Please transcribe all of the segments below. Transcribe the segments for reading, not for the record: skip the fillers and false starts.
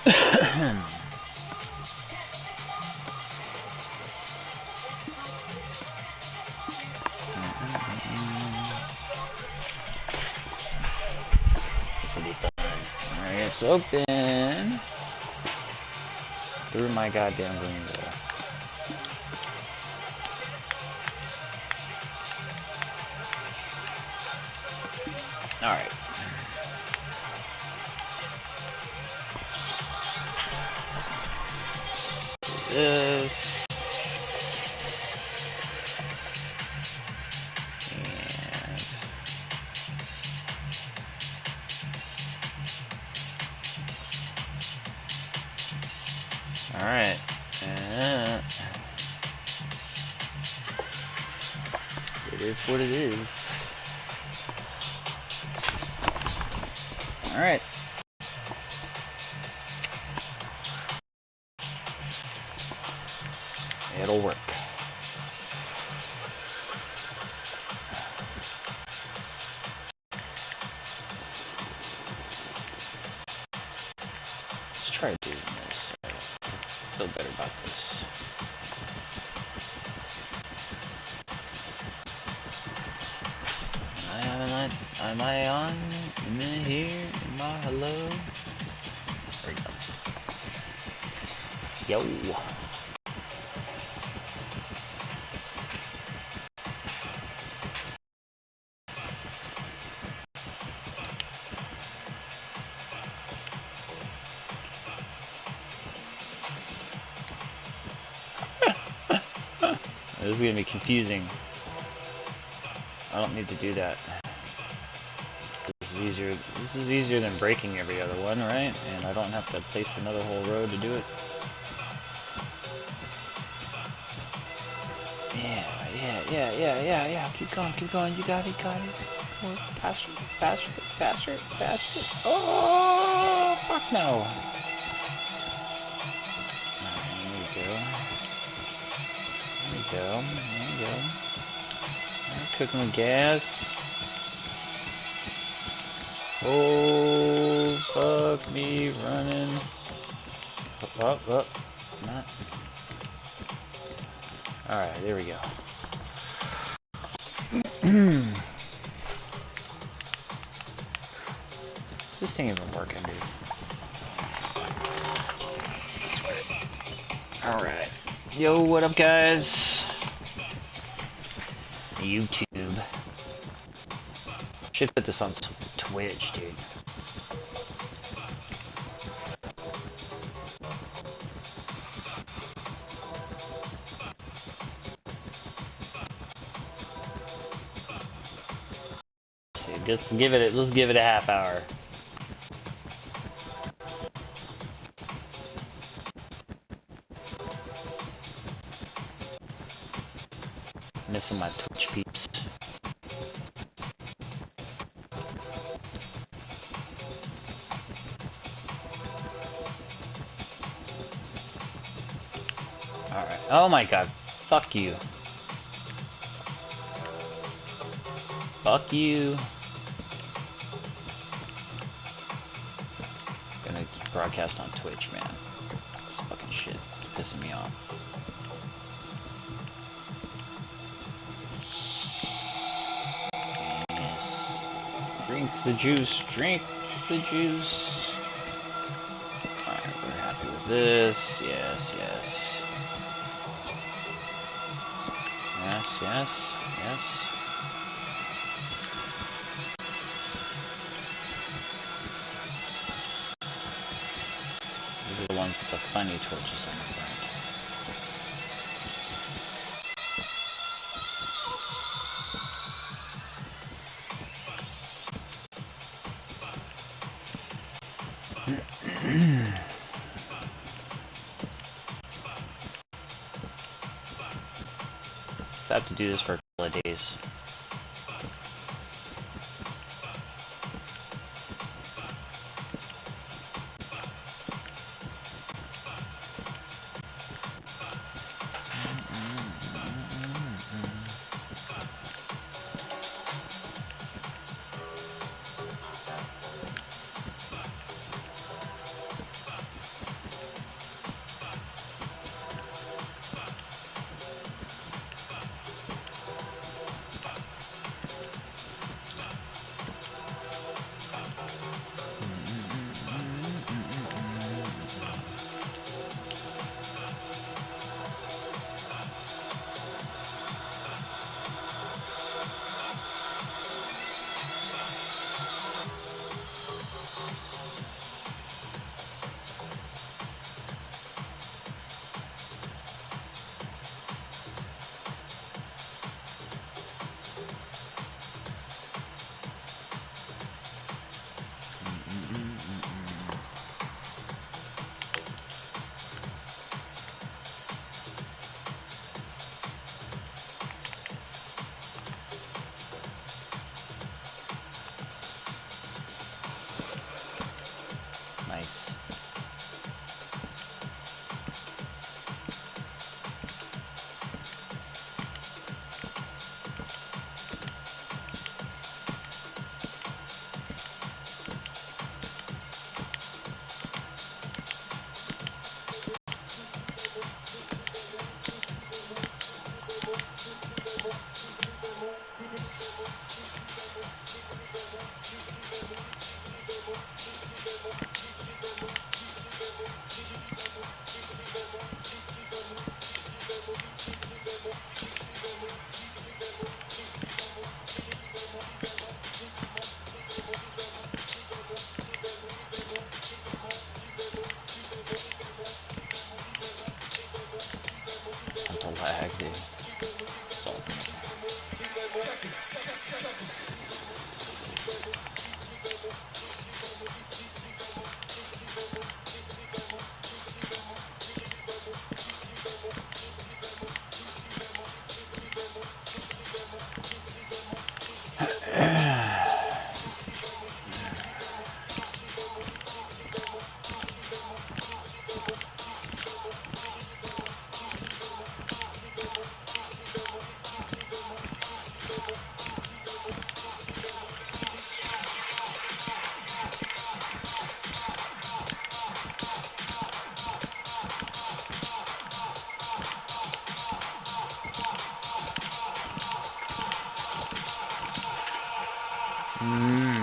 Alright, it's open. Through my goddamn green wall. Alright. This. And alright. It is what it is. Alright. It'll work. Let's try doing this. I feel better about this. Am I on? Am I here? Am I hello? There we go. Yo. This is gonna be confusing. I don't need to do that. This is easier than breaking every other one, right? And I don't have to place another whole row to do it. Yeah. Keep going. You got it. More faster. Oh, fuck no. Alright, there we go. Cooking with gas. Oh, fuck me, running. Up. Not. Alright, there we go. This thing isn't working, dude. Alright. Yo, what up, guys? YouTube. Should put this on Twitch, dude. Let's give it a half hour. Missing my Twitch peeps. Alright. Oh my god. Fuck you. Fuck you. Gonna broadcast on Twitch, man. This fucking shit is pissing me off. Yes. Drink the juice. Alright, we're happy with this. Yes. These are the ones with the funny torches on the front. I have to do this for a couple of days.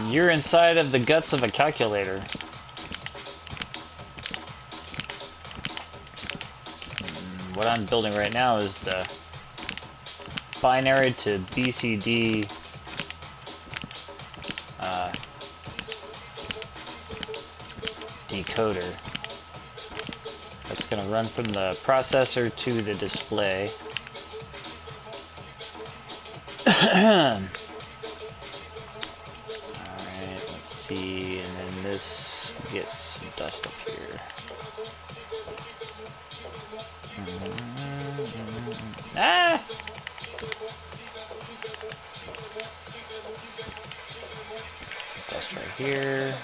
You're inside of the guts of a calculator. What I'm building right now is the binary to BCD decoder. That's going to run from the processor to the display. Alright, let's see, and then this gets some dust up here. Ah! Dust right here.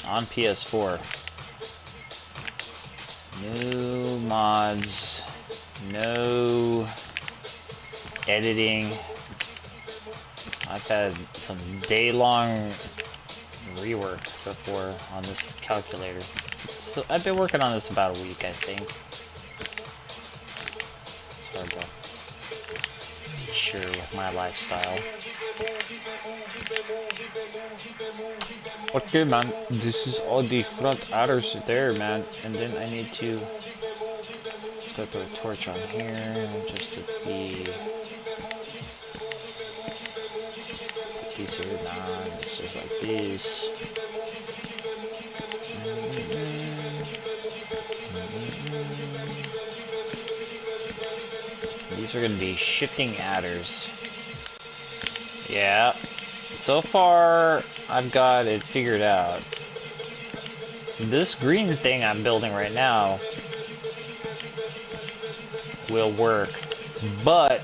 On PS4. No mods, no editing. I've had some day-long rework before on this calculator. So I've been working on this about a week, I think. It's hard to be sure with my lifestyle. Okay, man, this is all the front adders there, man, and then I need to put the torch on here just to be these here. Nah, it's just like this. These are going to be shifting adders. Yeah. So far, I've got it figured out. This green thing I'm building right now will work, but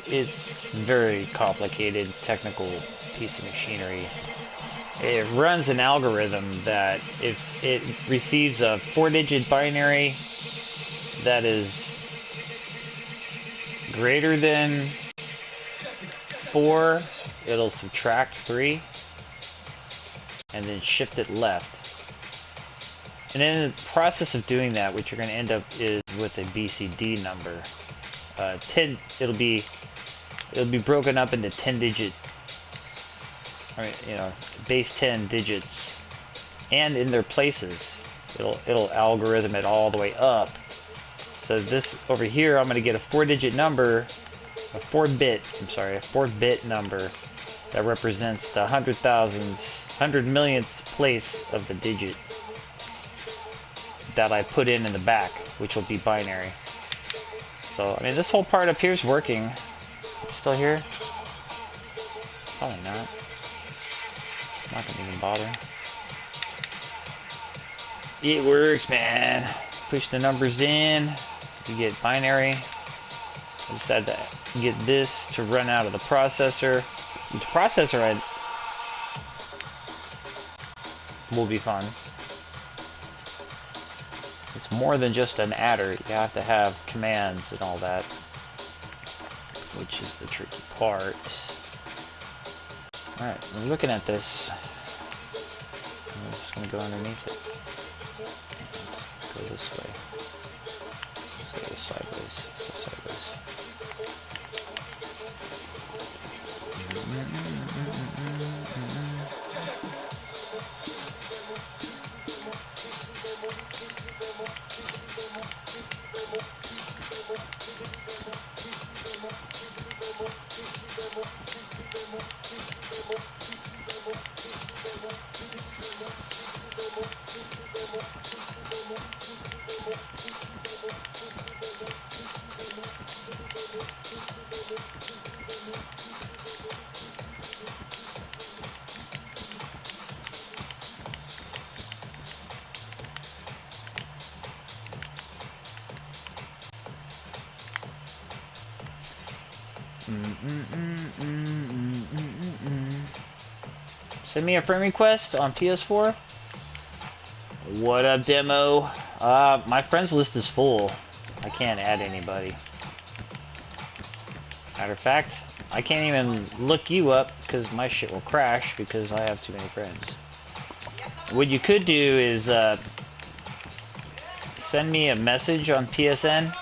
it's very complicated, technical piece of machinery. It runs an algorithm that if it receives a 4-digit binary that is greater than 4, it'll subtract 3 and then shift it left. And then in the process of doing that, what you're going to end up is with a BCD number. It'll be broken up into 10-digit, base 10 digits, and in their places, it'll algorithm it all the way up. So this over here, I'm going to get a 4-digit number, a 4-bit number that represents the 100 millionth place of the digit that I put in the back, which will be binary. So, I mean, this whole part up here is working. Still here? Probably not. Not gonna even bother. It works, man. Push the numbers in. You get binary. I just had to get this to run out of the processor. The processor will be fun. It's more than just an adder. You have to have commands and all that, which is the tricky part. Alright, we're looking at this. I'm just going to go underneath it. And go this way. Let's go sideways. Let's go sideways. Send me a friend request on PS4. What up, demo? My friends list is full. I can't add anybody. Matter of fact, I can't even look you up because my shit will crash because I have too many friends. What you could do is send me a message on PSN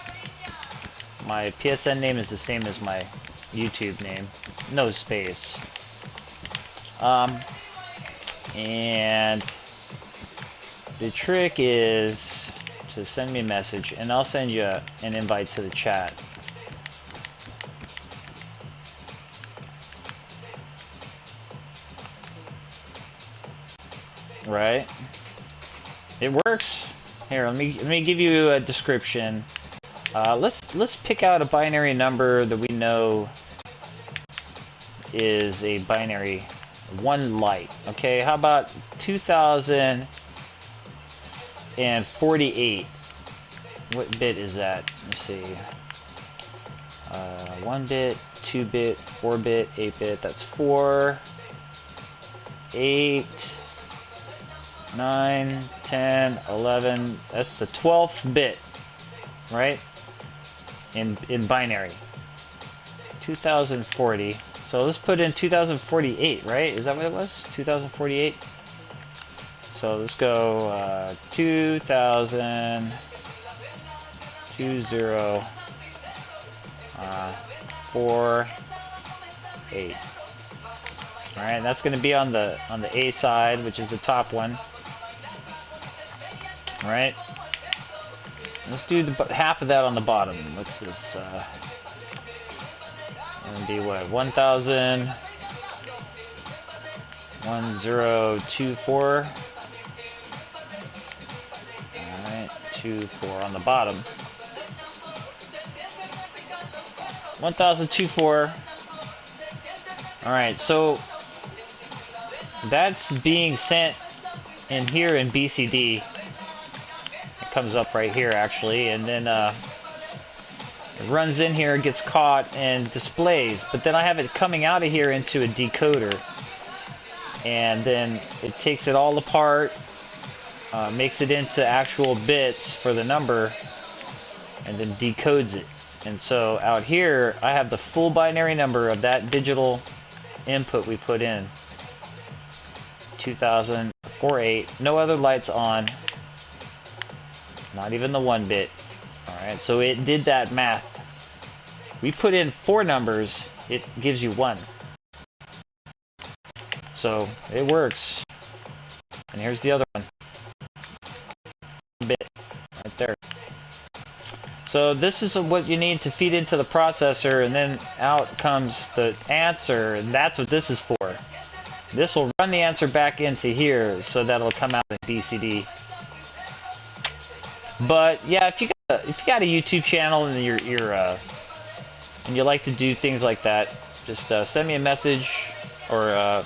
My PSN name is the same as my YouTube name. No space. And the trick is to send me a message, and I'll send you an invite to the chat. Right? It works. Here, let me give you a description. Let's pick out a binary number that we know is a binary 1 light. Okay, how about 2048? What bit is that? Let's see. 1 bit, 2 bit, 4 bit, 8 bit. That's 4, 8, 9, 10, 11. That's the 12th bit, right? In binary. 2040. So let's put in 2048, right? Is that what it was? 2048? So let's go 2000 2048. All right, that's going to be on the A side, which is the top one. All right. Let's do half of that on the bottom. What's this? Gonna be what? 1000 1024. All right, 24 on the bottom. 1024. All right, so that's being sent in here in BCD. It comes up right here actually, and then it runs in here, gets caught, and displays. But then I have it coming out of here into a decoder, and then it takes it all apart, makes it into actual bits for the number, and then decodes it. And so out here, I have the full binary number of that digital input we put in. 2048, no other lights on, not even the 1 bit. Alright, so it did that math. We put in 4 numbers, it gives you 1. So it works. And here's the other one. 1 bit, right there. So this is what you need to feed into the processor, and then out comes the answer, and that's what this is for. This will run the answer back into here, so that'll come out in BCD. But yeah, if you got a YouTube channel and and you like to do things like that, just send me a message, or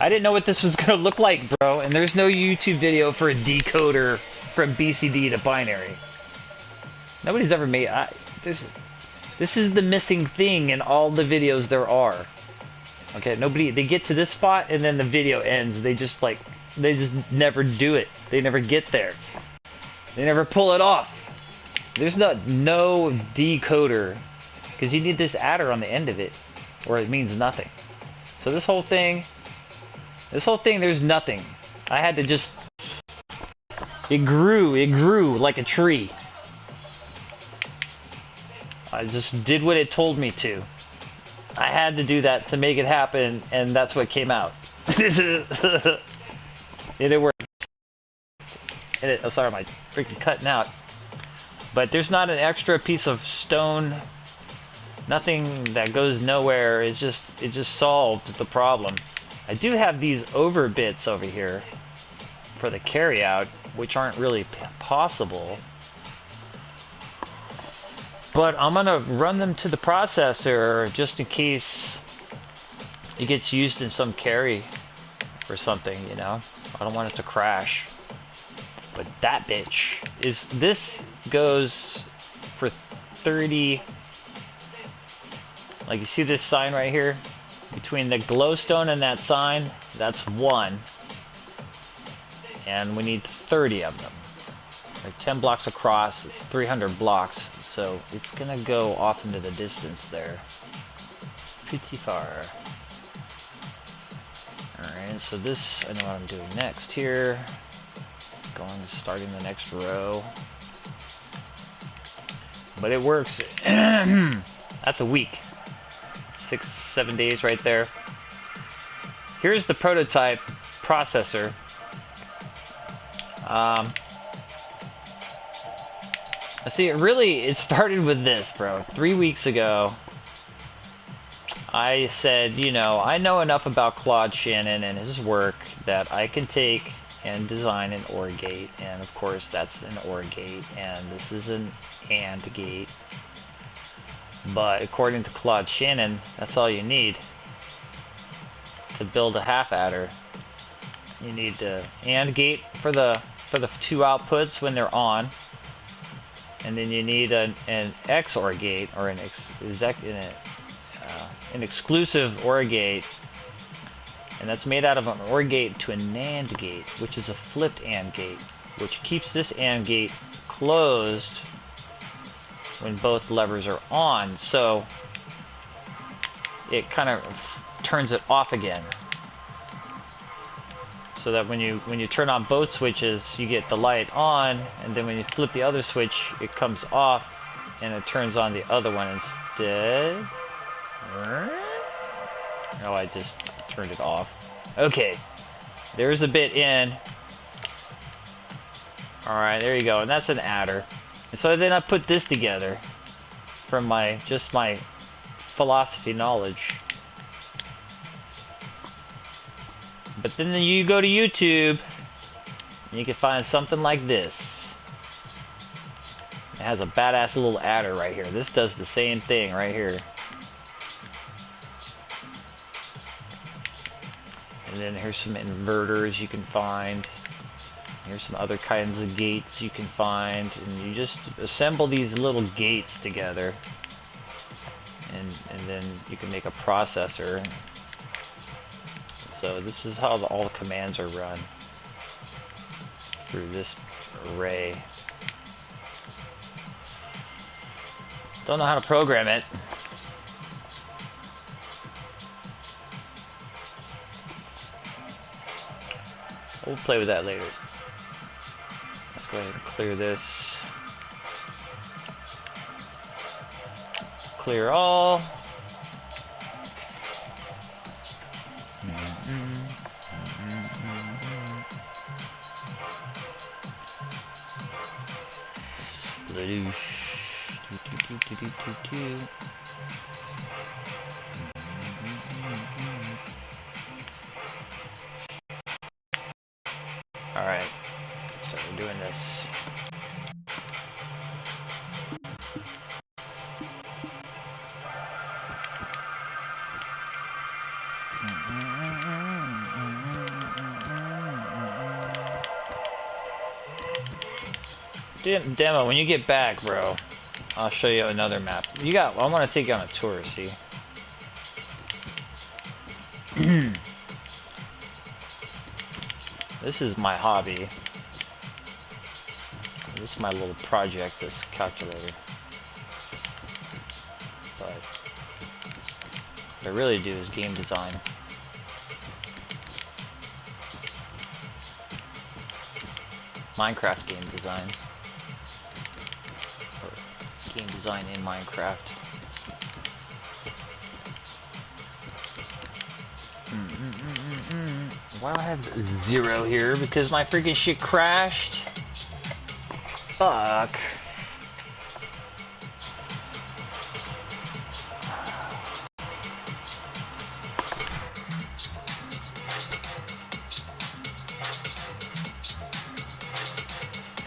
I didn't know what this was gonna look like, bro. And there's no YouTube video for a decoder from BCD to binary. Nobody's ever made. This is the missing thing in all the videos there are. Okay, they get to this spot and then the video ends. They just never do it. They never get there. They never pull it off. There's no decoder, because you need this adder on the end of it, or it means nothing. So this whole thing, there's nothing. I had to just, it grew like a tree. I just did what it told me to. I had to do that to make it happen, and that's what came out. And it worked. Oh, sorry, my freaking cutting out. But there's not an extra piece of stone. Nothing that goes nowhere. It just solves the problem. I do have these over bits over here for the carryout, which aren't really possible. But I'm gonna run them to the processor just in case it gets used in some carry or something, you know. I don't want it to crash. But that bitch this goes for 30. Like, you see this sign right here? Between the glowstone and that sign, that's 1. And we need 30 of them. They're 10 blocks across, it's 300 blocks. So it's gonna go off into the distance there. Pretty far. Alright, so this, I know what I'm doing next here. Starting the next row. but it works. That's a week. 6-7 days right there. Here's the prototype processor. See, it started with this, bro. 3 weeks ago, I said, you know, I know enough about Claude Shannon and his work that I can take and design an OR gate, and of course that's an OR gate, and this is an AND gate. But according to Claude Shannon, that's all you need to build a half adder. You need the AND gate for the two outputs when they're on, and then you need an XOR gate or an exclusive OR gate, and that's made out of an OR gate to a NAND gate, which is a flipped AND gate, which keeps this AND gate closed when both levers are on, so it kind of turns it off again, so that when you turn on both switches, you get the light on, and then when you flip the other switch, it comes off and it turns on the other one instead. Oh, I just turned it off. Okay, there's a bit in. Alright, there you go, and that's an adder. And so then I put this together from my philosophy knowledge. But then you go to YouTube, and you can find something like this. It has a badass little adder right here. This does the same thing right here. And then here's some inverters you can find. Here's some other kinds of gates you can find. And you just assemble these little gates together. And then you can make a processor. So this is how all the commands are run. Through this array. Don't know how to program it. We'll play with that later. Let's go ahead and clear this. Clear all. Sploosh. Alright, so we're doing this. Demo, when you get back, bro, I'll show you another map. I want to take you on a tour, see? This is my hobby. This is my little project, this calculator. But what I really do is game design. Minecraft game design. Or game design in Minecraft. Why do I have 0 here? Because my freaking shit crashed? Fuck.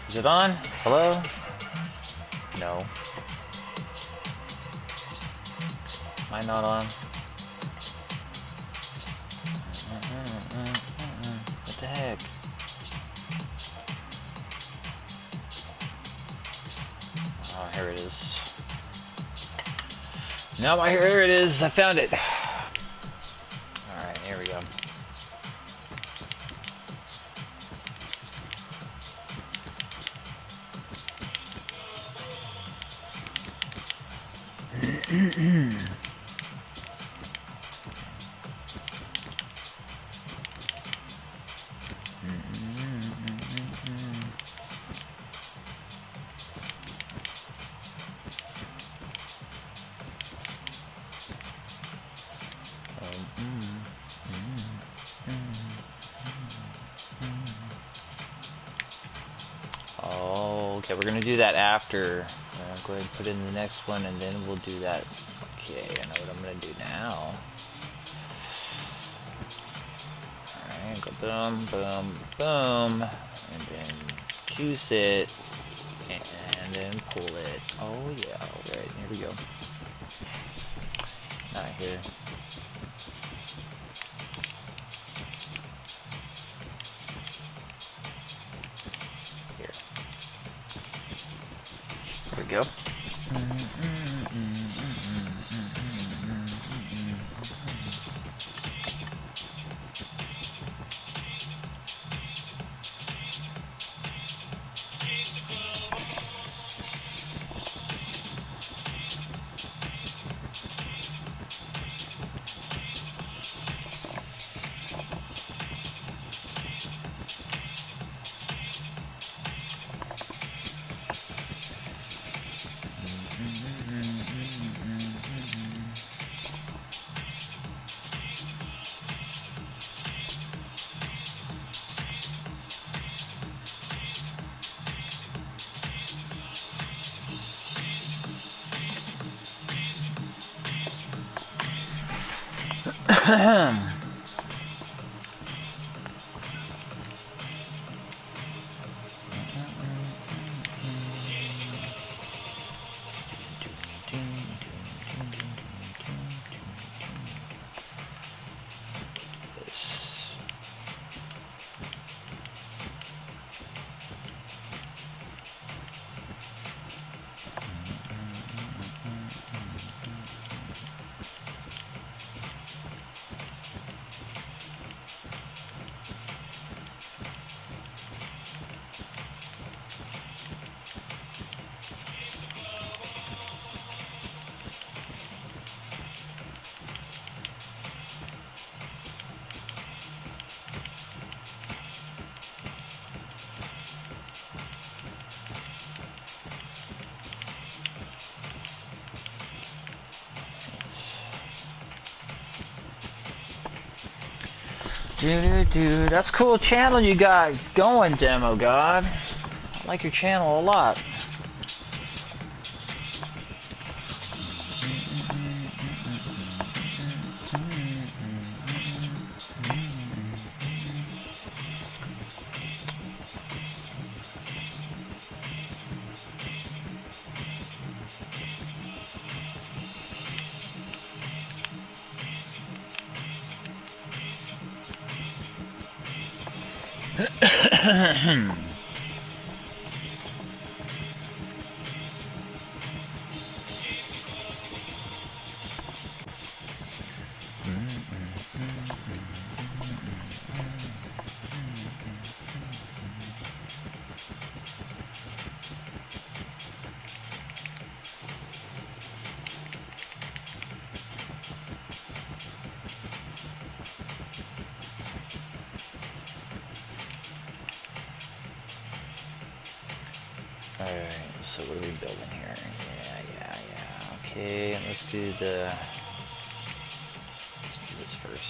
Is it on? Hello? No. Am I not on? What the heck? Oh, here it is. No, here it is. I found it. Alright, here we go. said, we're gonna do that after. Go ahead and put in the next one, and then we'll do that. Okay, I know what I'm gonna do now. Alright, go boom, boom, boom, and then juice it, and then pull it. Oh yeah, alright, here we go. Not here. Here. There we go. Dude, that's a cool channel you got going, Demo God. I like your channel a lot. Alright, so what are we building here? Yeah. Okay, let's do this first.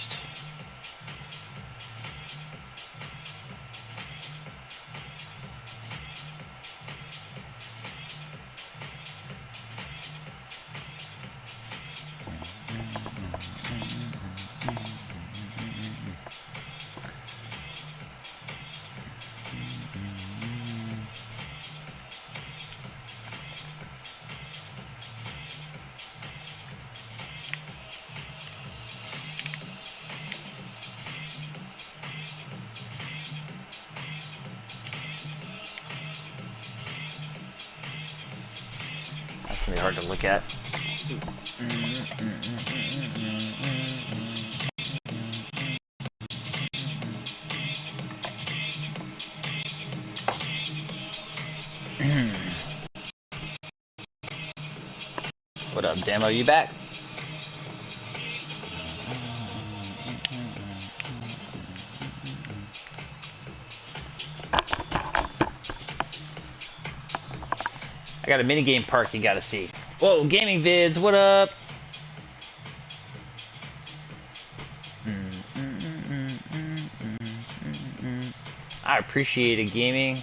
That's gonna be hard to look at. What up, Demo? You back? I got a minigame park you gotta see. Whoa, gaming vids, what up? I appreciate it, gaming.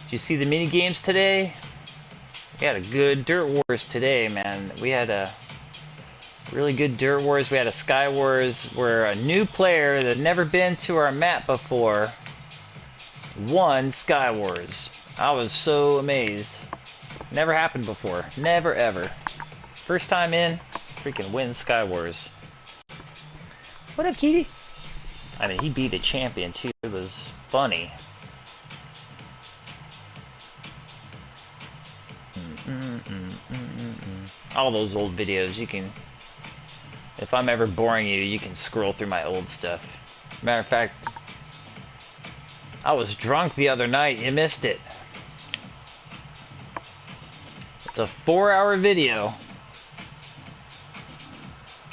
Did you see the mini games today? We had a good Dirt Wars today, man. We had a really good Dirt Wars. We had a Sky Wars where a new player that had never been to our map before won Sky Wars. I was so amazed. Never happened before. Never ever. First time in, freaking win Sky Wars. What up, Kitty? I mean, he beat a champion too. It was funny. All those old videos, you can... If I'm ever boring you, you can scroll through my old stuff. Matter of fact, I was drunk the other night. You missed it. It's a 4-hour video.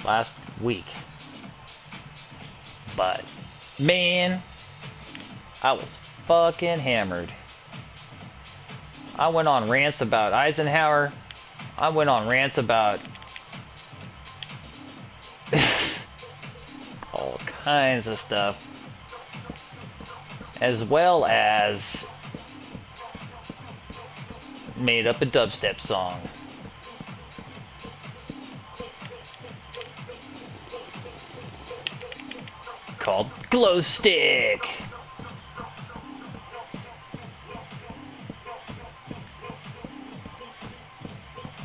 Last week. But, man, I was fucking hammered. I went on rants about Eisenhower. I went on rants about all kinds of stuff. As well as made up a dubstep song. Called Glow Stick.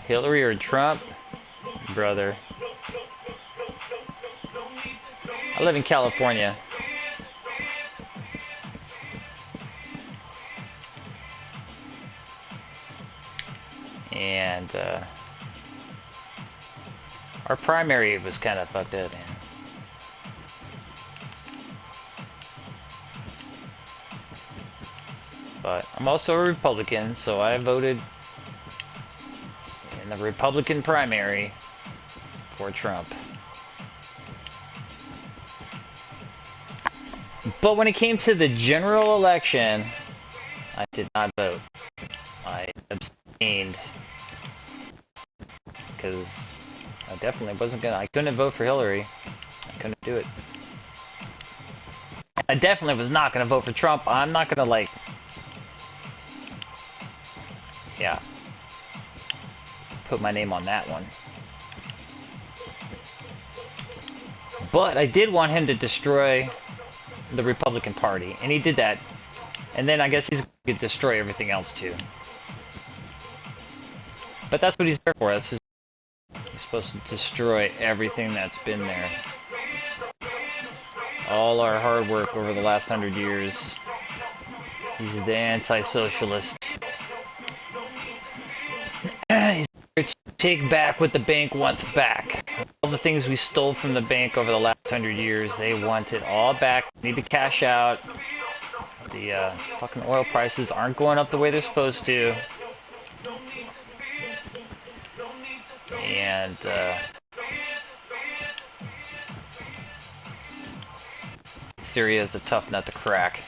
Hillary or Trump? Brother. I live in California. And our primary was kind of fucked up, man. But I'm also a Republican, so I voted in the Republican primary for Trump. But when it came to the general election, I did not vote. I abstained. Because I definitely wasn't gonna... I couldn't vote for Hillary. I couldn't do it. I definitely was not gonna vote for Trump. I'm not gonna, like... Yeah. Put my name on that one. But I did want him to destroy the Republican Party, and he did that. And then I guess he's going to destroy everything else too. But that's what he's there for. He's supposed to destroy everything that's been there. All our hard work over the last 100 years. He's the anti-socialist. He's here to take back what the bank wants back. All the things we stole from the bank over the last 100 years, they want it all back. Need to cash out. The fucking oil prices aren't going up the way they're supposed to. And Syria is a tough nut to crack.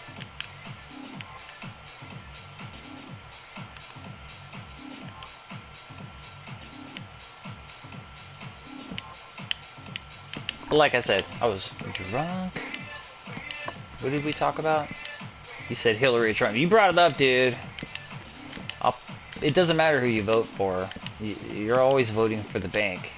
Like I said, I was drunk. What did we talk about? You said Hillary or Trump. You brought it up, dude. It doesn't matter who you vote for. You're always voting for the bank.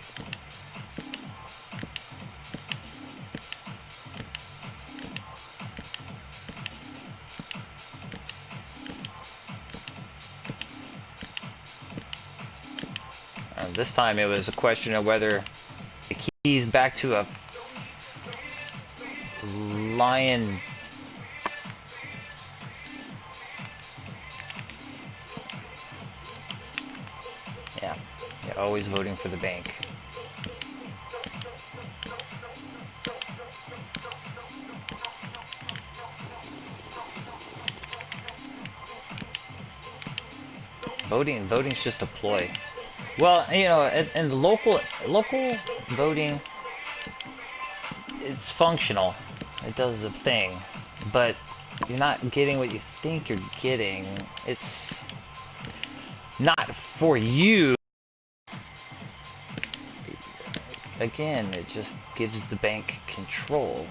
This time it was a question of whether the keys back to a lion. Yeah, always voting for the bank. Voting's just a ploy. Well, you know, in the local voting, it's functional. It does the thing, but you're not getting what you think you're getting. It's not for you. Again, it just gives the bank control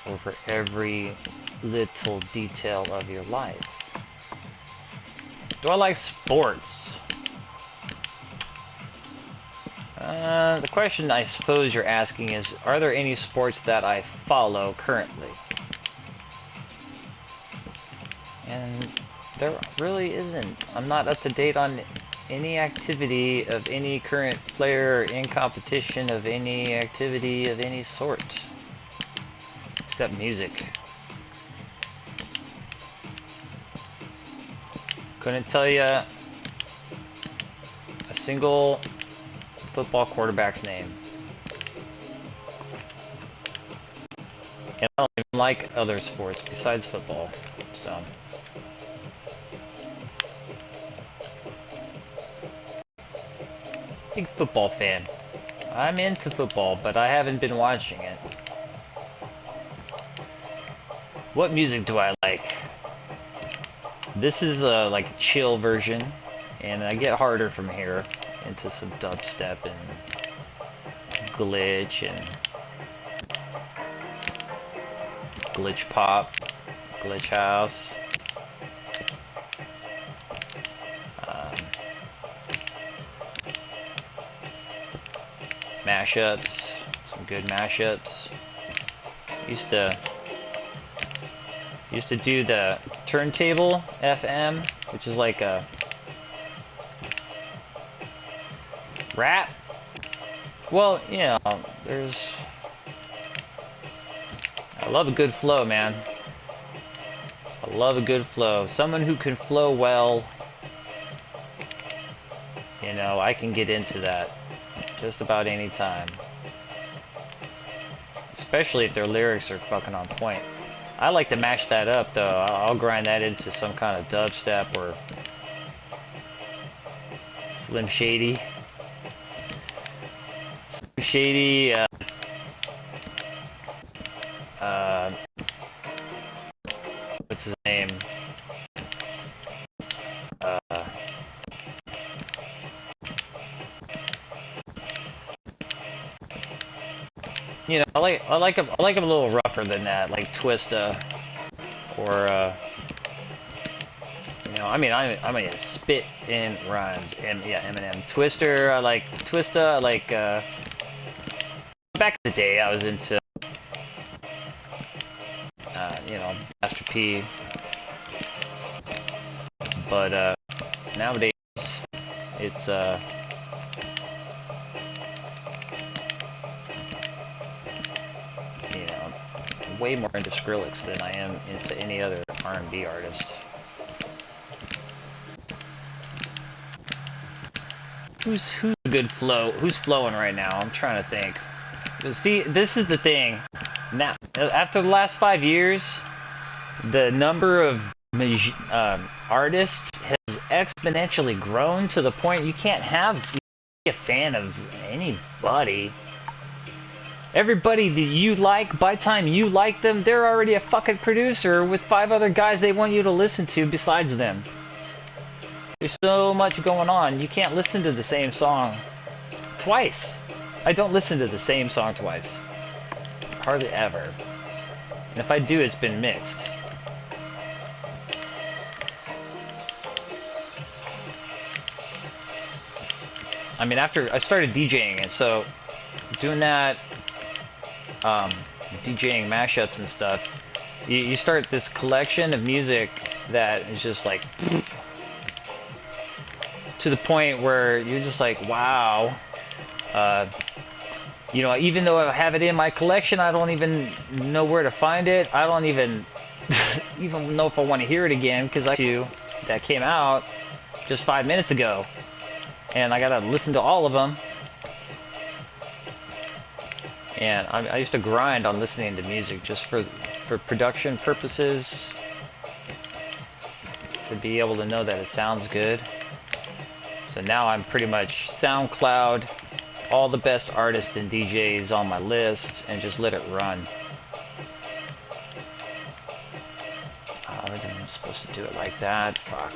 over every little detail of your life. Do I like sports? The question I suppose you're asking is, are there any sports that I follow currently? And there really isn't. I'm not up to date on any activity of any current player in competition of any activity of any sort. Except music. Couldn't tell you a single football quarterback's name. And I don't even like other sports besides football, so. Big football fan. I'm into football, but I haven't been watching it. What music do I like? This is like a chill version, and I get harder from here into some dubstep and glitch and glitch pop, glitch house. Mashups, some good mashups. Used to do the turntable FM, which is like a rap. Well, you know, I love a good flow, man. I love a good flow. Someone who can flow well, you know, I can get into that just about any time. Especially if their lyrics are fucking on point. I like to mash that up, though. I'll grind that into some kind of dubstep or Slim Shady. Slim Shady, what's his name? You know, I like him a little rougher than that, like Twista, or you know, I mean, spit in rhymes, and yeah, Eminem, Twister. I like Twista. I like back in the day, I was into you know, Master P, but nowadays it's you know, way more into Skrillex than I am into any other R&B artist. Who's a good flow? Who's flowing right now? I'm trying to think. See, this is the thing. Now, after the last 5 years, the number of artists has exponentially grown to the point you can't be a fan of anybody. Everybody that you like, by the time you like them, they're already a fucking producer with 5 other guys they want you to listen to besides them. There's so much going on. You can't listen to the same song twice. I don't listen to the same song twice. Hardly ever. And if I do, it's been mixed. I mean, after I started DJing, and so doing that, DJing mashups and stuff, you start this collection of music that is just like to the point where you're just like, wow. You know, even though I have it in my collection, I don't even know where to find it. I don't even even know if I want to hear it again, because that came out just 5 minutes ago, and I gotta listen to all of them. And I used to grind on listening to music just for production purposes, to be able to know that it sounds good. So now I'm pretty much SoundCloud, all the best artists and DJs on my list, and just let it run. I wasn't supposed to do it like that. Fuck.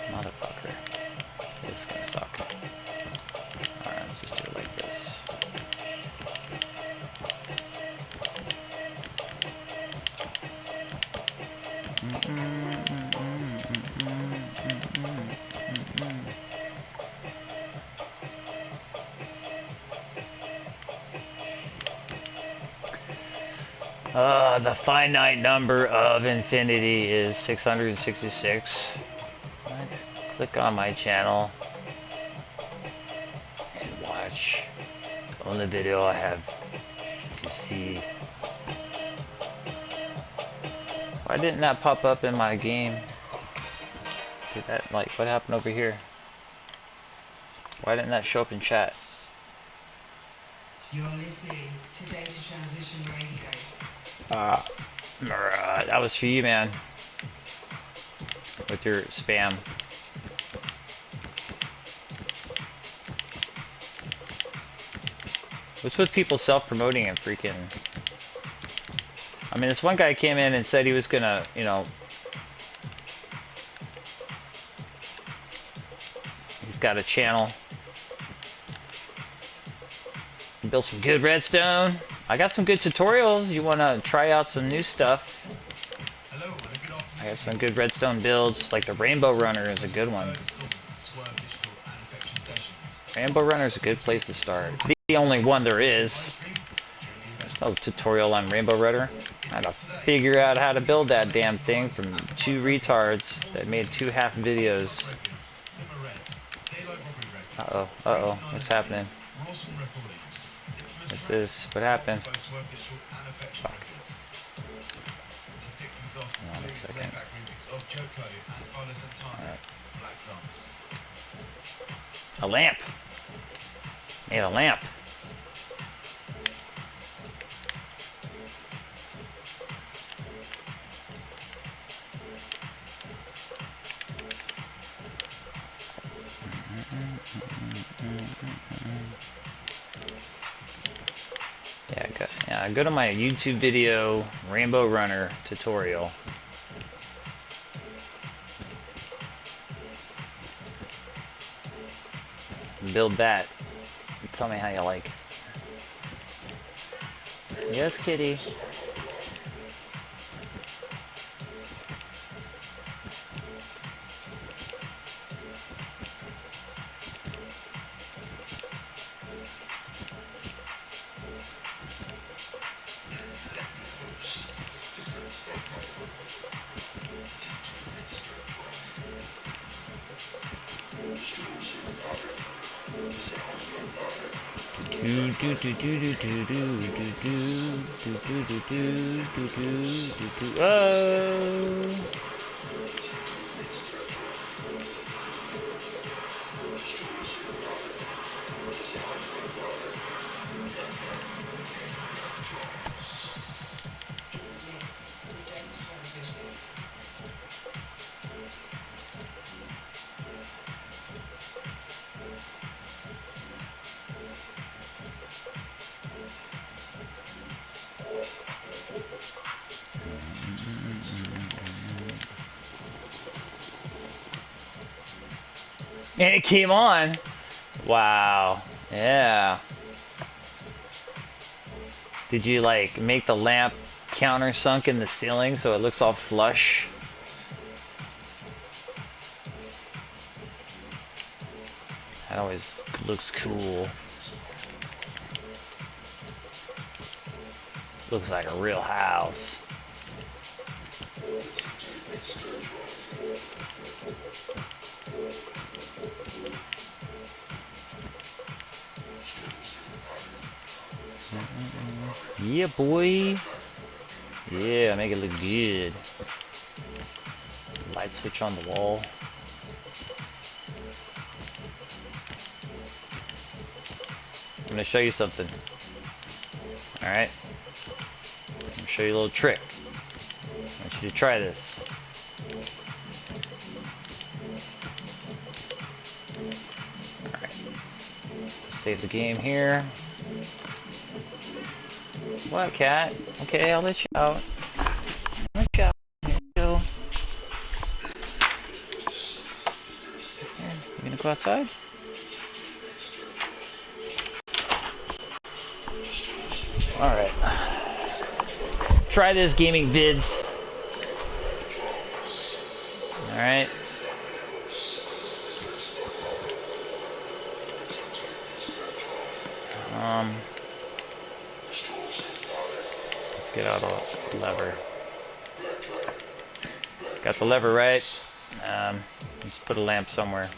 Motherfucker. This is gonna suck. Alright, let's just do it like this. The finite number of infinity is 666. What? Click on my channel and watch the only video I have to see. Why didn't that pop up in my game? Did that, like, what happened over here? Why didn't that show up in chat? You're listening to Data Transmission Radio. That was for you, man. With your spam. What's with people self-promoting and freaking... I mean, this one guy came in and said he was gonna, you know... He's got a channel. Built some good redstone. I got some good tutorials. You want to try out some new stuff? I got some good redstone builds. Like the Rainbow Runner is a good one. Rainbow Runner is a good place to start. The only one there is. There's no tutorial on Rainbow Runner. I had to figure out how to build that damn thing from two retards that made 2 half videos. Uh-oh, uh-oh, what's happening? This is what happened. Fuck. Hold on a second. Alright. A lamp! Made a lamp! Yeah, go to my YouTube video, Rainbow Runner tutorial. Build that. Tell me how you like. Yes, kitty. Oh. And it came on. Wow. Yeah. Did you like make the lamp countersunk in the ceiling so it looks all flush? That always looks cool. Looks like a real house. Yeah, boy. Yeah, make it look good. Light switch on the wall. I'm gonna show you something. Alright? I'm gonna show you a little trick. I want you to try this. Alright. Save the game here. What, cat? Okay, I'll let you out. Let you out. Here we go. Here, you gonna go outside? Alright. Try this gaming vids. Alright. get out a lever. Got the lever right. Let's put a lamp somewhere.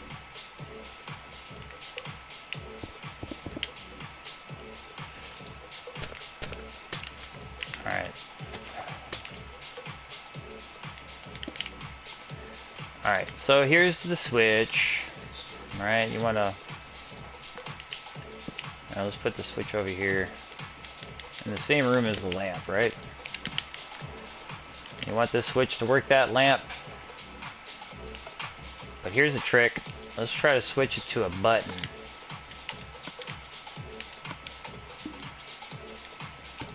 Alright. Alright, so here's the switch. Alright, you wanna... Now let's put the switch over here. In the same room as the lamp, right? You want this switch to work that lamp. But here's a trick. Let's try to switch it to a button.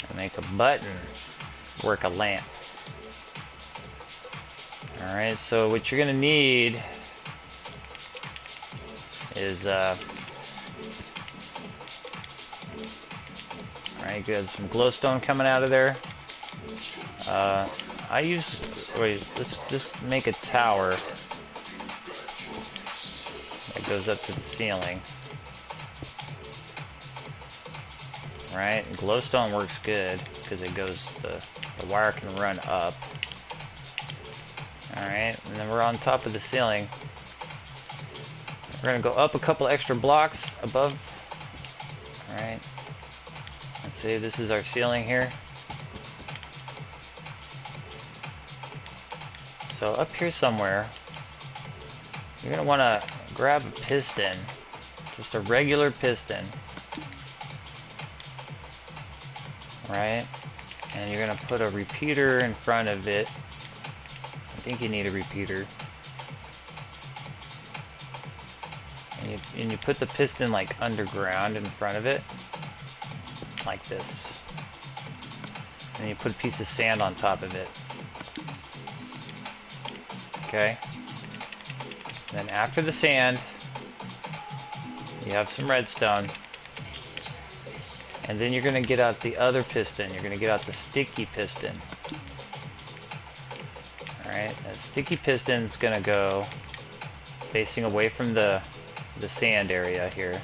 And make a button work a lamp. Alright, so what you're gonna need is alright, good. Some glowstone coming out of there. Let's just make a tower that goes up to the ceiling. Right, and glowstone works good because it goes, the wire can run up. Alright, and then we're on top of the ceiling. We're gonna go up a couple extra blocks above. Alright. Let's see, this is our ceiling here. So up here somewhere, you're gonna wanna grab a piston. Just a regular piston. Right? And you're gonna put a repeater in front of it. I think you need a repeater. And you put the piston like underground in front of it. Like this. And you put a piece of sand on top of it. Okay? Then after the sand, you have some redstone. And then you're going to get out the other piston. You're going to get out the sticky piston. Alright, that sticky piston's going to go facing away from the sand area here.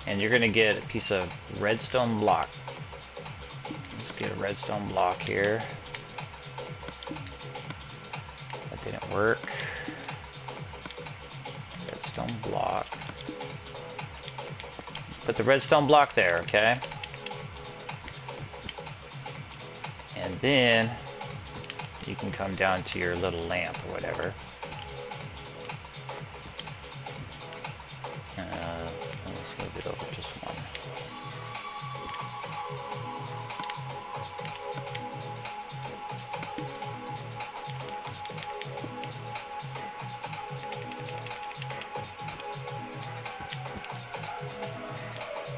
And you're going to get a piece of redstone block. Let's get a redstone block here. That didn't work. Redstone block. Put the redstone block there, okay? And then you can come down to your little lamp or whatever. Let's move it over just one.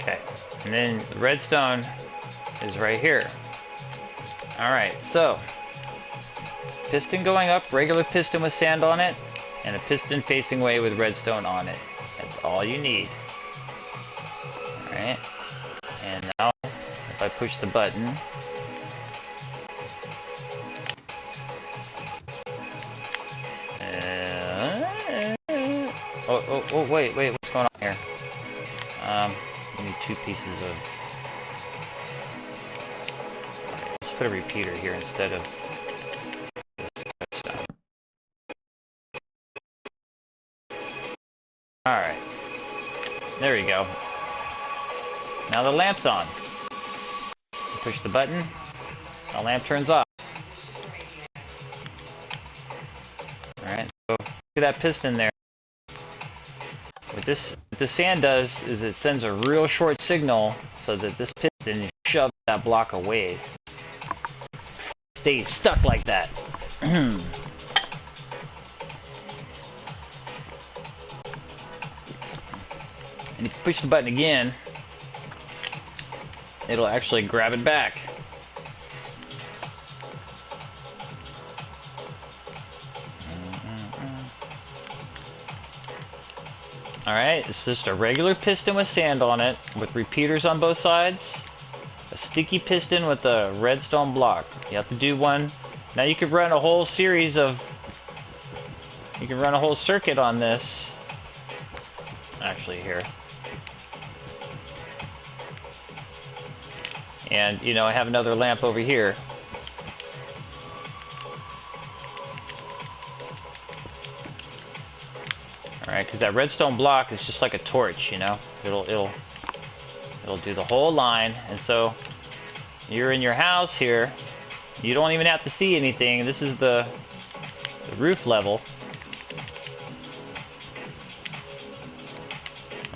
Okay, and then the redstone is right here. Alright, so piston going up, regular piston with sand on it, and a piston facing away with redstone on it. That's all you need. Alright, and now if I push the button, wait, what's going on here? We need two pieces of... Okay, let's put a repeater here instead of this redstone. Alright. There we go. Now the lamp's on. Push the button, the lamp turns off. Alright, so look at that piston there. What the sand does is it sends a real short signal so that this piston shoves that block away. Stays stuck like that. And if you push the button again, it'll actually grab it back. Alright, it's just a regular piston with sand on it, with repeaters on both sides. A sticky piston with a redstone block. You have to do one. Now you could run a whole series of... You can run a whole circuit on this. Actually, here. And, you know, I have another lamp over here. Alright, because that redstone block is just like a torch, you know? It'll do the whole line. And so, you're in your house here. You don't even have to see anything. This is the roof level.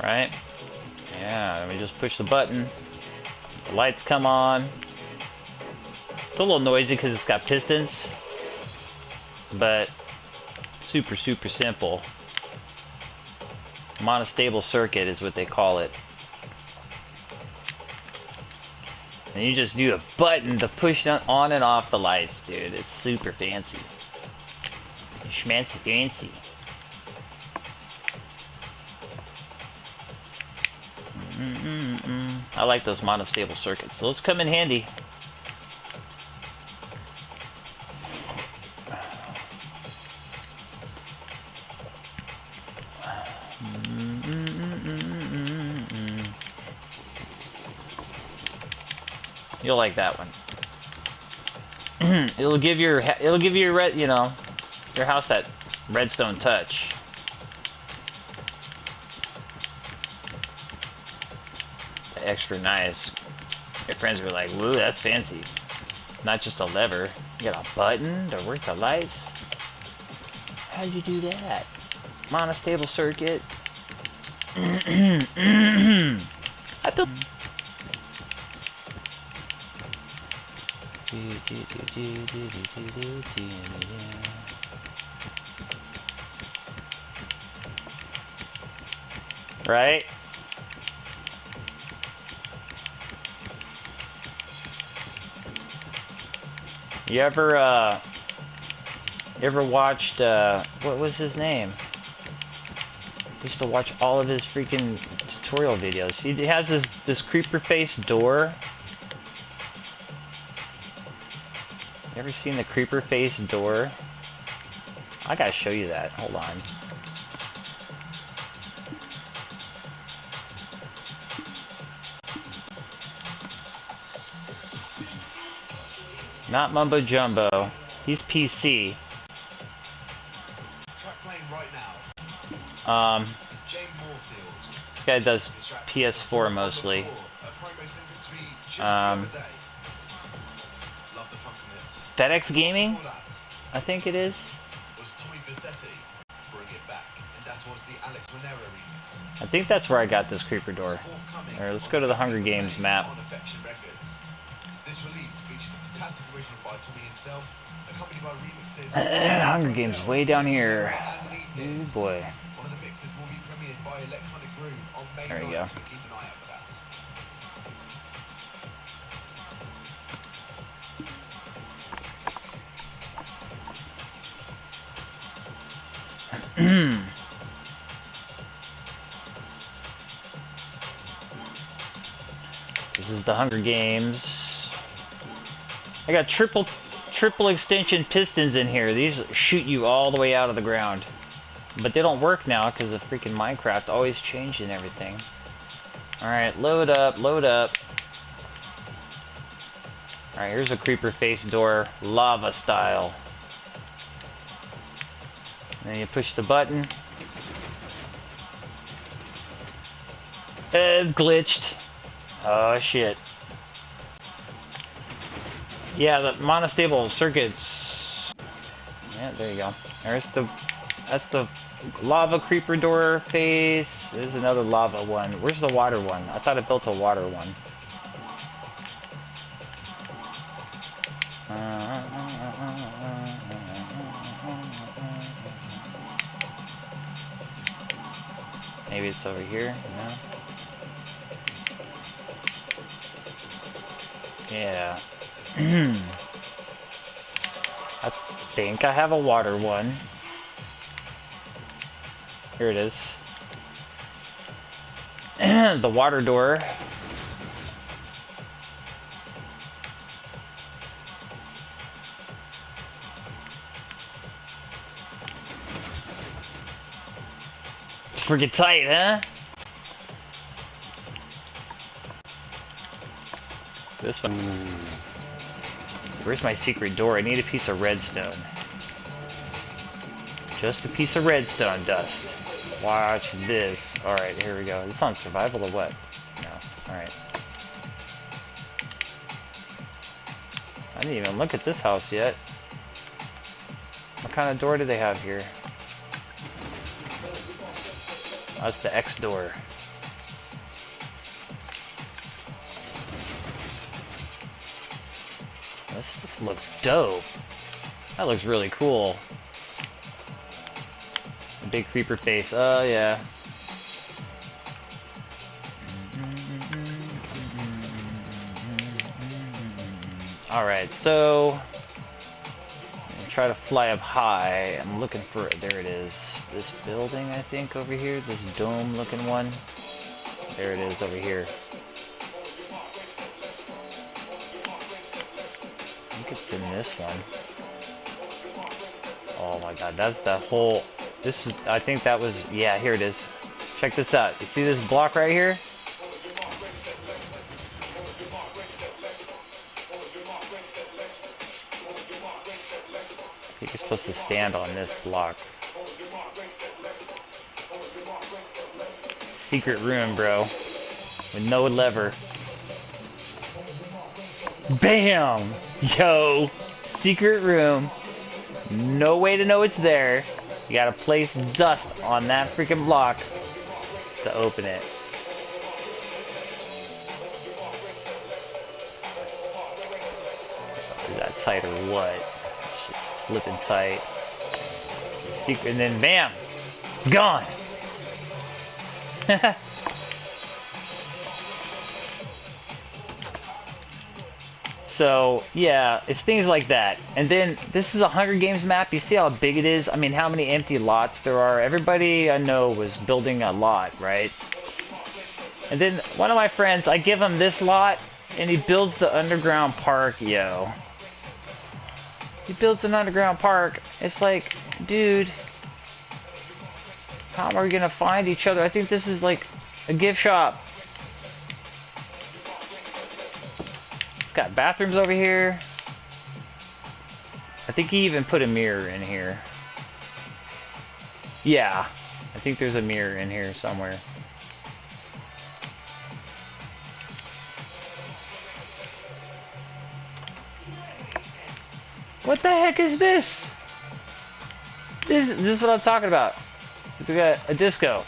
Right? Yeah, let me just push the button. The lights come on. It's a little noisy because it's got pistons. But super, super simple. Monostable circuit is what they call it. And you just do a button to push on and off the lights, dude. It's super fancy. Schmancy fancy. I like those monostable circuits. Those come in handy. You'll like that one. It'll give your you know, your house that redstone touch. Extra nice. Your friends were like, "Woo, that's fancy." Not just a lever. You got a button to work the lights. How'd you do that? Monostable circuit. I feel. Right? You ever watched, what was his name? I used to watch all of his freaking tutorial videos. He has this creeper face door. You ever seen the creeper face door? I gotta show you that. Hold on. Not Mumbo Jumbo. He's PC. This guy does PS4 mostly. FedEx Gaming? I think it is. I think that's where I got this creeper door. Alright, let's go to the Hunger Games map. Hunger Games way down here. Oh boy. There we go. This is the Hunger Games. I got triple extension pistons in here. These shoot you all the way out of the ground. But they don't work now because of freaking Minecraft always changing everything. Alright, load up, load up. Alright, here's a creeper face door, lava style. And then you push the button. It's glitched. Oh shit. Yeah, the monostable circuits. Yeah, there you go. That's the lava creeper door face. There's another lava one. Where's the water one? I thought I built a water one. Maybe it's over here, no? Yeah. I think I have a water one. Here it is. The water door. Freaking tight, huh? This one. Where's my secret door? I need a piece of redstone. Just a piece of redstone dust. Watch this. Alright, here we go. Is this on survival or what? No. Alright. I didn't even look at this house yet. What kind of door do they have here? Oh, that's the X door. This looks dope. That looks really cool. A big creeper face. Oh, yeah. Alright, so... I'm try to fly up high. I'm looking for... There it is. This building, I think, over here. This dome-looking one. There it is, over here. I think it's in this one. Oh my god, that's the whole... This is... I think that was... Yeah, here it is. Check this out. You see this block right here? I think you're supposed to stand on this block. Secret room, bro. With no lever. Bam! Yo! Secret room. No way to know it's there. You gotta place dust on that freaking block to open it. Is that tight or what? Shit's flipping tight. Secret, and then bam! Gone! So, yeah, it's things like that. And then, this is a Hunger Games map. You see how big it is? I mean, how many empty lots there are? Everybody I know was building a lot, right? And then, one of my friends, I give him this lot, and he builds the underground park, yo. He builds an underground park. It's like, dude, how are we gonna find each other? I think this is like a gift shop. Got bathrooms over here. I think he even put a mirror in here. Yeah, I think there's a mirror in here somewhere. What the heck is this? This is what I'm talking about. We got a disco.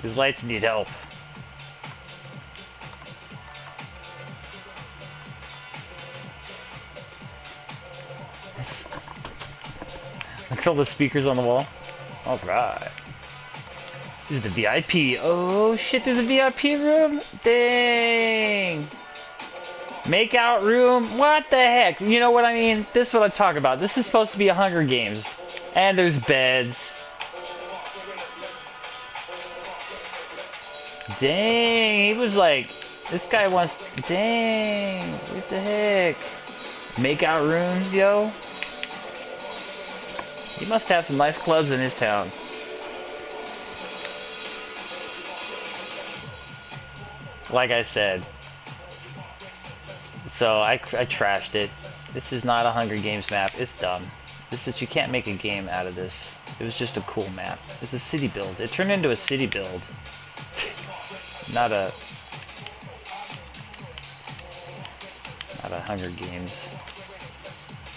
These lights need help. Look at all the speakers on the wall. Alright. This is the VIP. Oh shit, there's a VIP room? Dang. Makeout room? What the heck? You know what I mean? This is what I'm talking about. This is supposed to be a Hunger Games. And there's beds. Dang, he was like, this guy wants, dang, what the heck? Makeout rooms, yo? He must have some nice clubs in his town. Like I said. So, I trashed it. This is not a Hunger Games map, it's dumb. You can't make a game out of this. It was just a cool map. It's a city build. It turned into a city build. Not a Hunger Games.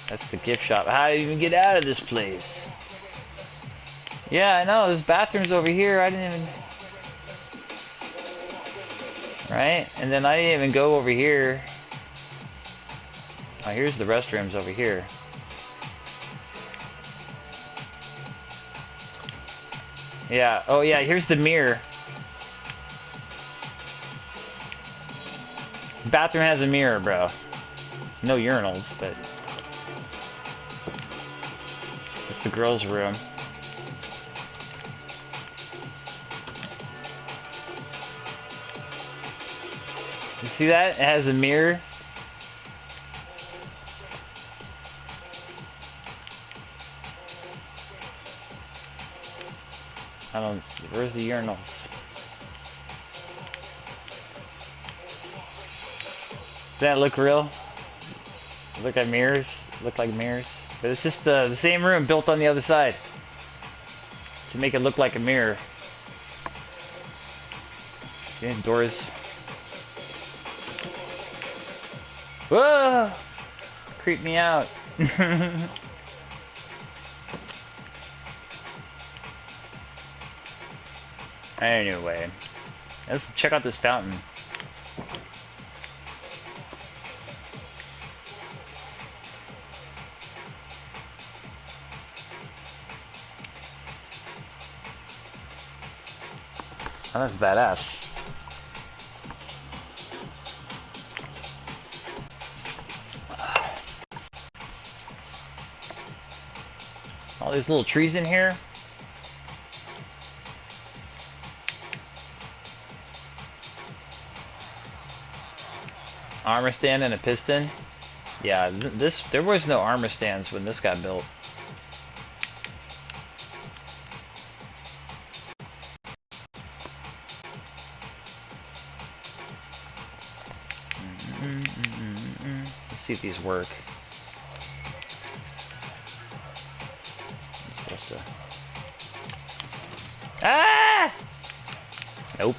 That's the gift shop. How do you even get out of this place? Yeah, I know. There's bathrooms over here. I didn't even... Right? And then I didn't even go over here. Oh, here's the restrooms over here. Yeah. Oh, yeah. Here's the mirror. Bathroom has a mirror, bro. No urinals, but it's the girls' room. You see that? It has a mirror. I don't... Where's the urinals? Does that look real? Look at mirrors? Look like mirrors? But it's just the same room built on the other side. To make it look like a mirror. Okay, doors. Whoa! Creep me out. Anyway, let's check out this fountain. Oh, that's badass. All these little trees in here. Armor stand and a piston. Yeah, there was no armor stands when this got built. Let's see if these work. I'm supposed to... Ah! Nope.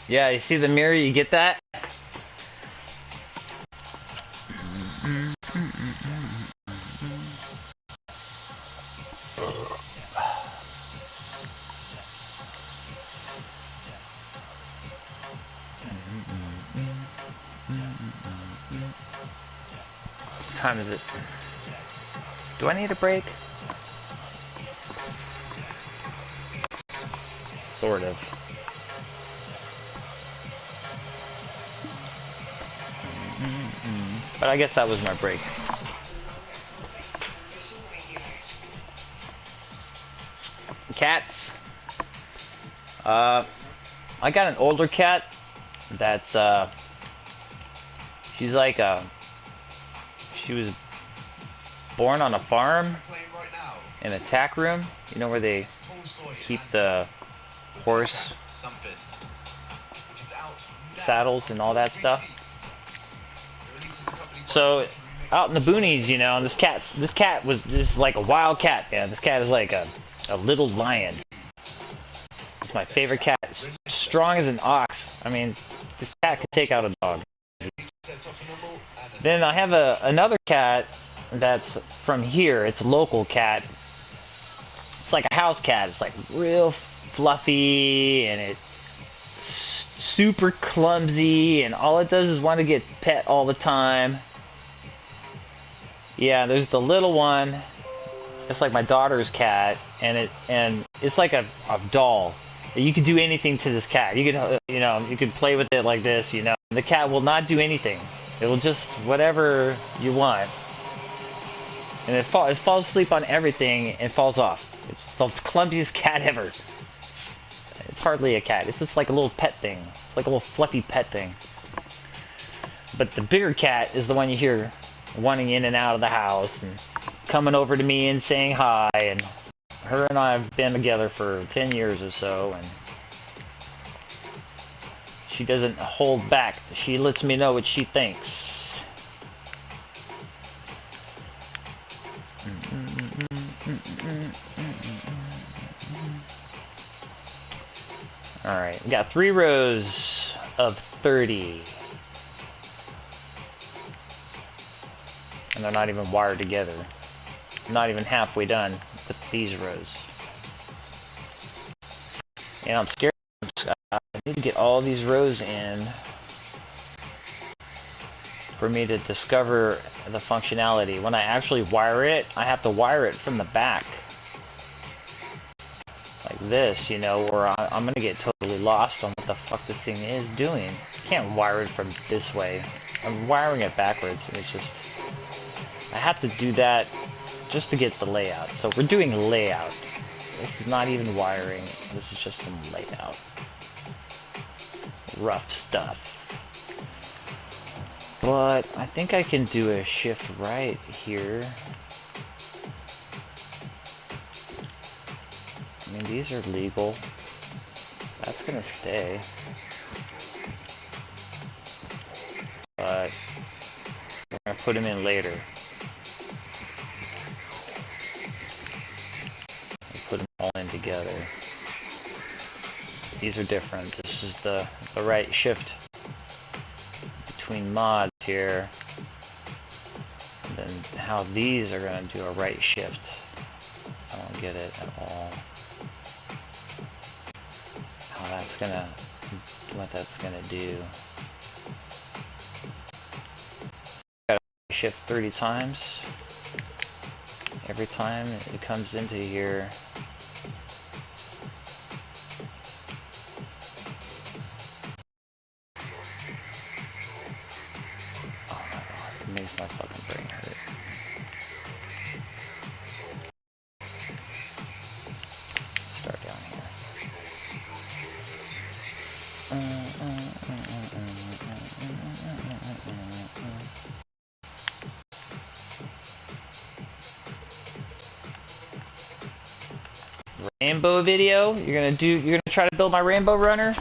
Yeah, you see the mirror, you get that? What time is it? Do I need a break? Sort of. But I guess that was my break. Cats. I got an older cat that's she's like she was born on a farm in a tack room, you know, where they keep the horse saddles and all that stuff. So out in the boonies, you know, and this cat is like a wild cat, man. This cat is like a little lion. It's my favorite cat. Strong as an ox. I mean, this cat could take out a dog. Then I have another cat that's from here. It's a local cat. It's like a house cat. It's like real fluffy and it's super clumsy, and all it does is want to get pet all the time. Yeah, there's the little one. It's like my daughter's cat, and it's like a doll. You can do anything to this cat. You can, you know, you can play with it like this, you know. The cat will not do anything. It will just whatever you want. And it falls asleep on everything and falls off. It's the clumsiest cat ever. It's hardly a cat. It's just like a little pet thing. It's like a little fluffy pet thing. But the bigger cat is the one you hear wanting in and out of the house and coming over to me and saying hi, and her and I have been together for 10 years or so, and she doesn't hold back. She lets me know what she thinks. Alright, we got 3 rows of 30. And they're not even wired together. Not even halfway done with these rows. And I'm scared. I need to get all these rows in for me to discover the functionality. When I actually wire it, I have to wire it from the back. Like this, you know, or I'm gonna get totally lost on what the fuck this thing is doing. I can't wire it from this way. I'm wiring it backwards, and it's just... I have to do that just to get the layout. So we're doing layout. This is not even wiring. This is just some layout. Rough stuff. But I think I can do a shift right here. I mean, these are legal. That's gonna stay. But we're gonna put them in later. Put them all in together. These are different. This is the right shift between mods here. And then how these are going to do a right shift. I don't get it at all. How that's going to, what that's going to do. Got to shift 30 times. Every time it comes into here. It makes my fucking brain hurt. Let's start down here. Rainbow video? You're gonna try to build my rainbow runner?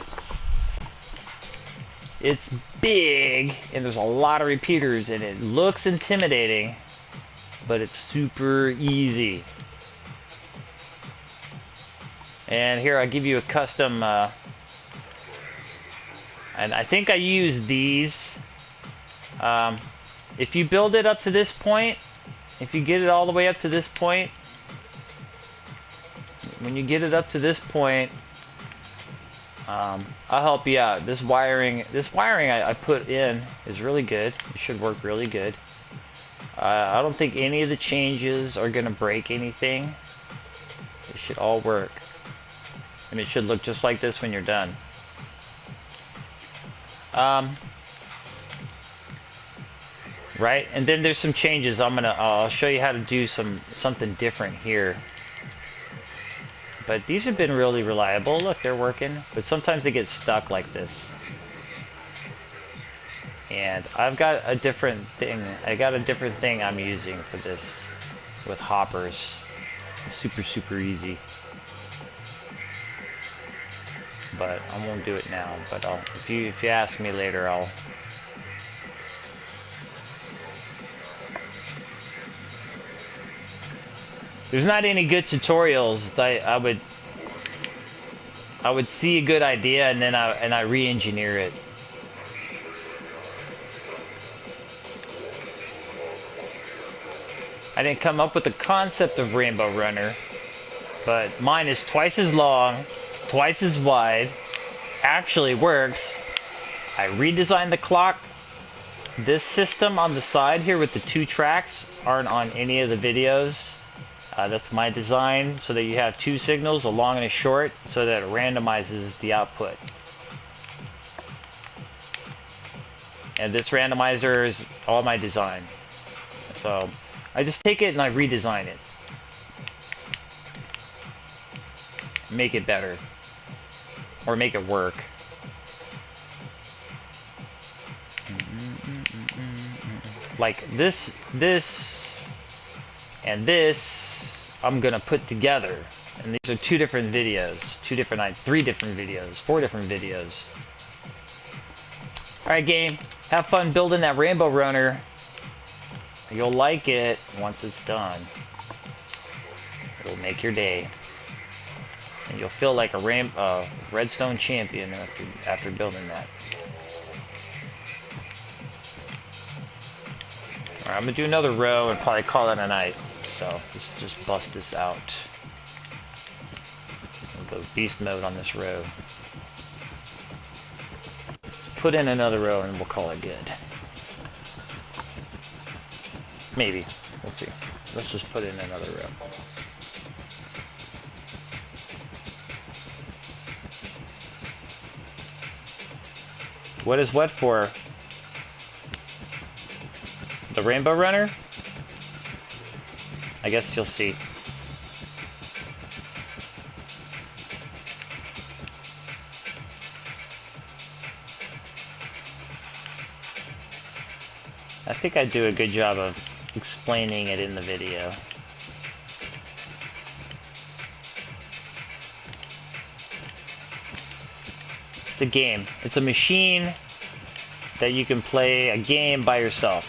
It's big, and there's a lot of repeaters, and it looks intimidating, but it's super easy. And here, I'll give you a custom, and I think I use these. If you build it up to this point, if you get it all the way up to this point, when you get it up to this point, I'll help you out. This wiring I put in is really good. It should work really good. I don't think any of the changes are gonna break anything. It should all work. And it should look just like this when you're done. Right? And then there's some changes. I'll show you how to do something different here. But these have been really reliable. Look, they're working. But sometimes they get stuck like this. And I've got a different thing. I got a different thing I'm using for this with hoppers. It's super, super easy. But I won't do it now. But if you ask me later, I'll. There's not any good tutorials. I would see a good idea and then I re-engineer it. I didn't come up with the concept of Rainbow Runner, but mine is twice as long, twice as wide, actually works. I redesigned the clock. This system on the side here with the 2 tracks aren't on any of the videos. That's my design, so that you have 2 signals, a long and a short, so that it randomizes the output. And this randomizer is all my design. So I just take it and I redesign it. Make it better. Or make it work. Like this, and this, I'm gonna put together. And these are 2 different videos. 3 different videos. 4 different videos. Alright, game. Have fun building that Rainbow Runner. You'll like it once it's done. It'll make your day. And you'll feel like a redstone champion after building that. Alright, I'm gonna do another row and probably call it a night. So let's just bust this out. We'll go beast mode on this row. Let's put in another row and we'll call it good. Maybe. We'll see. Let's just put in another row. What is what for? The Rainbow Runner? I guess you'll see. I think I do a good job of explaining it in the video. It's a game. It's a machine that you can play a game by yourself.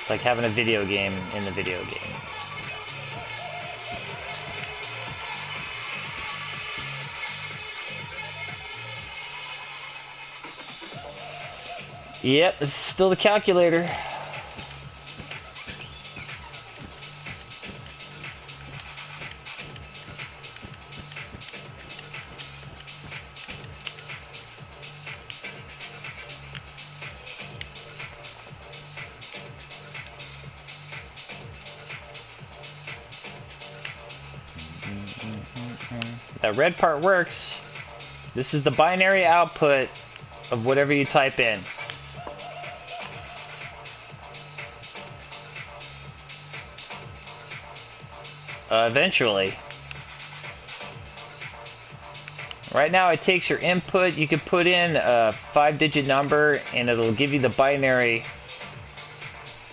It's like having a video game in the video game. Yep, it's still the calculator. That red part works. This is the binary output of whatever you type in. Eventually. Right now it takes your input, you can put in a 5-digit number and it'll give you the binary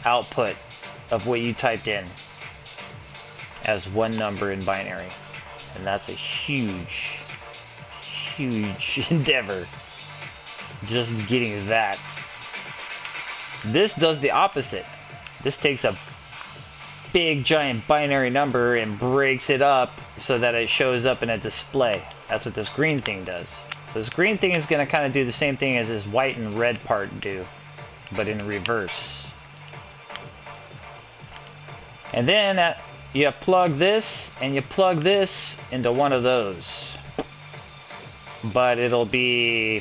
output of what you typed in as one number in binary. And that's a huge, huge endeavor. Just getting that. This does the opposite. This takes a big giant binary number and breaks it up so that it shows up in a display. That's what this green thing does. So this green thing is going to kind of do the same thing as this white and red part do, but in reverse. And then you plug this and you plug this into one of those, but it'll be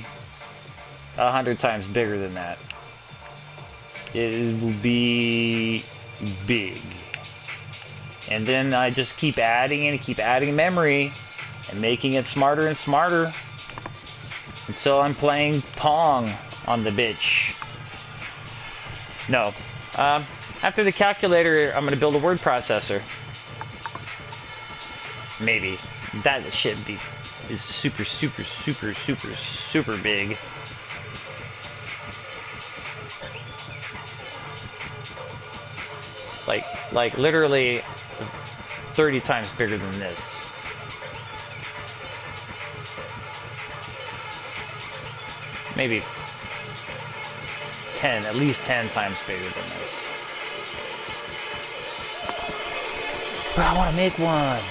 100 times bigger than that. It will be big. And then I just keep adding and keep adding memory and making it smarter and smarter until I'm playing Pong on the bitch. No. After the calculator, I'm going to build a word processor. Maybe. That shit is super, super, super, super, super big. Like literally 30 times bigger than this. Maybe 10, at least 10 times bigger than this. But I want to make one.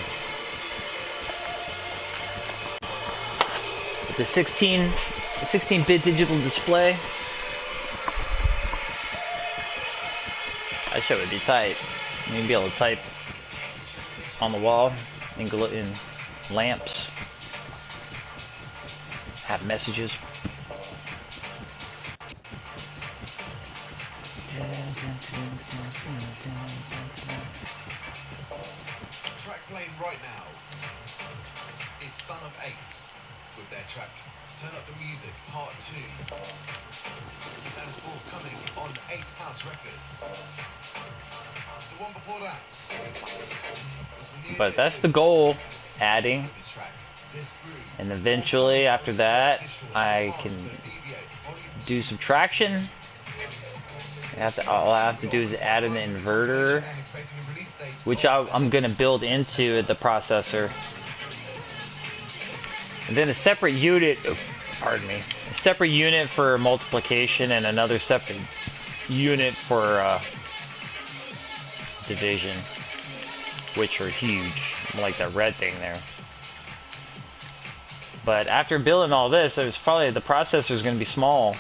With the 16-bit digital display. That shit would be tight. You'd be able to type on the wall in lamps. Have messages. Track playing right now is Son of 8 with their track Turn Up the Music Part 2. That is forthcoming on 8 House Records. The one before that. But that's the goal, adding. And eventually after that I can do subtraction. All I have to do is add an inverter, which I'm going to build into the processor. And then a separate unit, pardon me, a separate unit for multiplication and another separate unit for division, which are huge, like that red thing there. But after building all this, it was probably the processor is going to be small.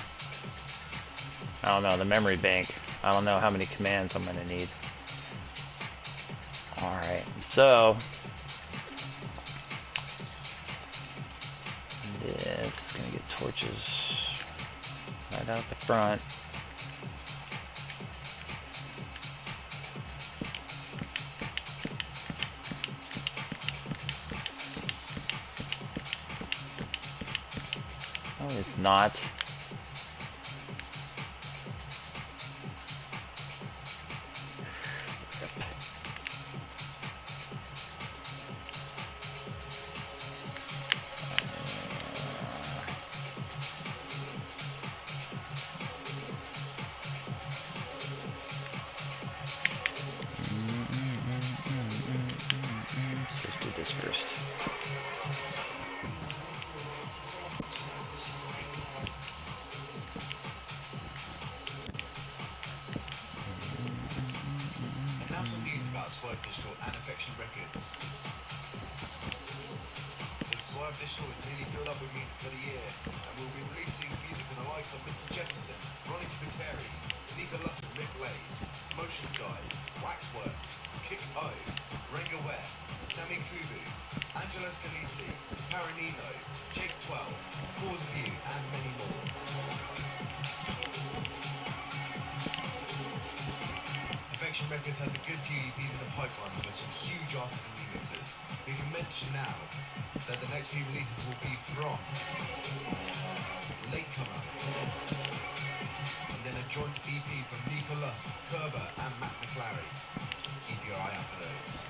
I don't know, the memory bank. I don't know how many commands I'm going to need. Alright, so this is going to get torches right out the front. it's not. Let's do this first. And now some news about Swerve Digital and Affection Records. So Swerve Digital is nearly filled up with music for the year, and we'll be releasing music from the likes of Mr. Jefferson, Ronnie Spiteri, Nika Lusson, Rick Blaze, Motion Sky, Waxworks, Kick O, Renga Ware, Sammy Kubu, Angelo Scalisi, Carinino, Jake 12, Cause View, and many more. Affection Records has a good few EPs in the pipeline with some huge artists and remixes. We can mention now that the next few releases will be from Latecomer, and then a joint EP from Nicholas, Kerber, and Matt McClary. Keep your eye out for those.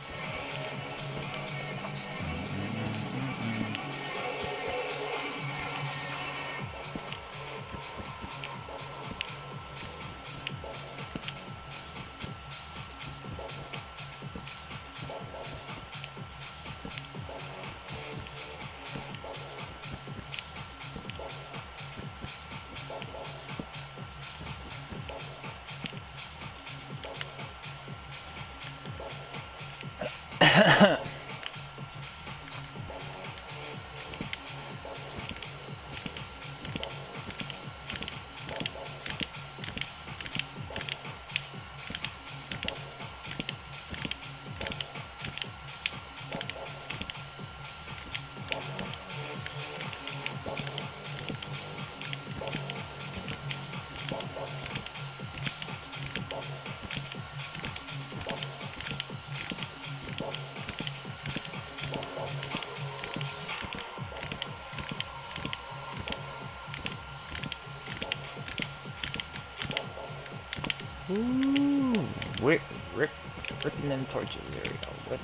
Ooh, ripping them torches. There we go.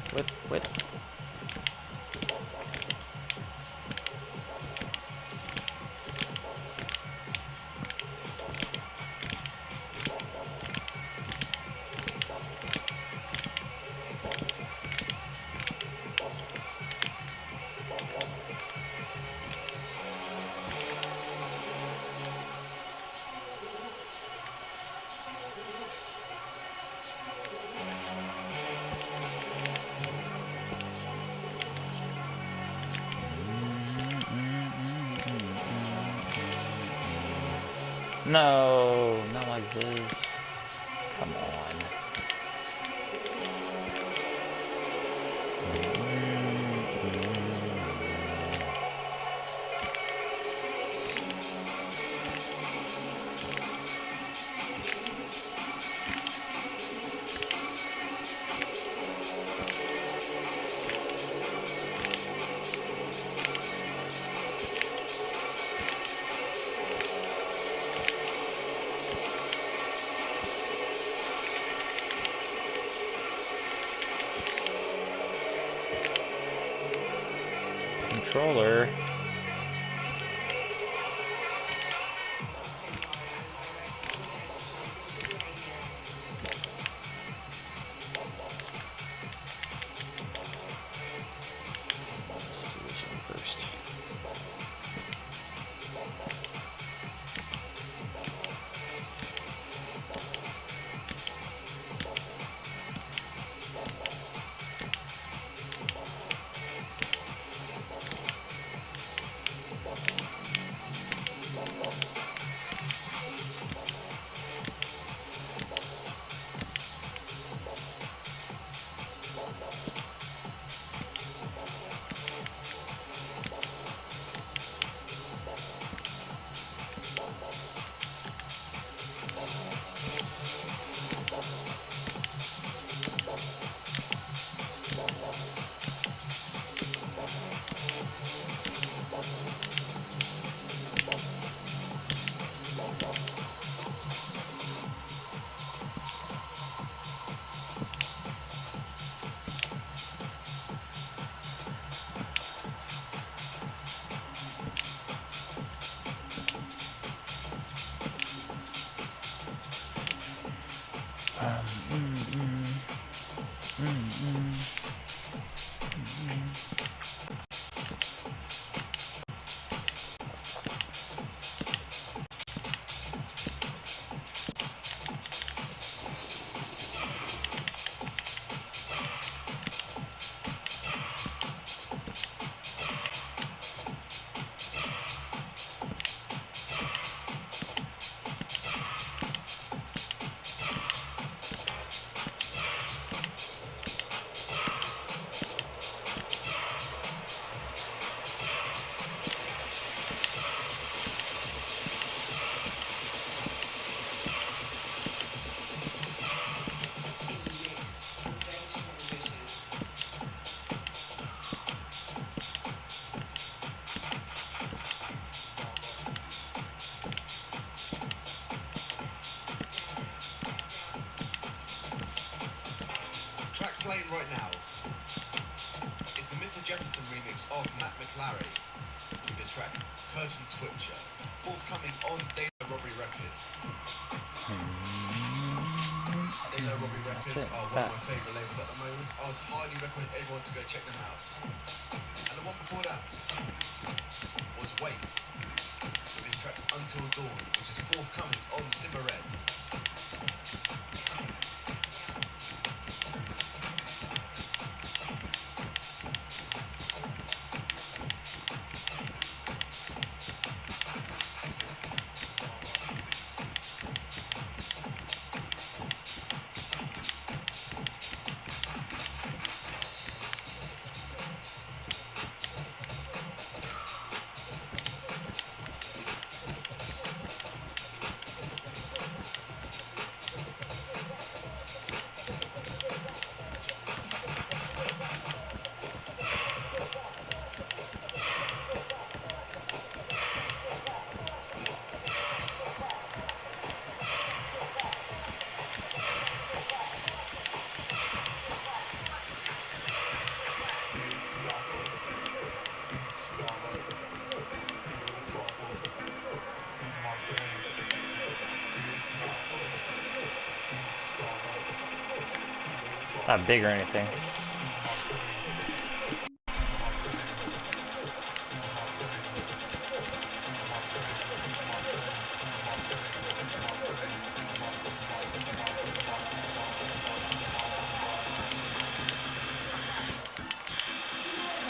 What? No, not like this. Come on. Controller. Let's do this one first. In the mix with data transmission. Track playing right now is the Mr. Jefferson remix of Matt McLary with his track Curtain Twitcher, forthcoming on De La Robbery Records. De La Robbery Records are one of my favourite labels at the moment. I would highly recommend everyone to go check them out. And the one before that was Waits with his track Until Dawn, which is forthcoming on Simmer Red. Not big or anything.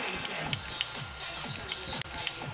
Wednesday. Data transmission radio.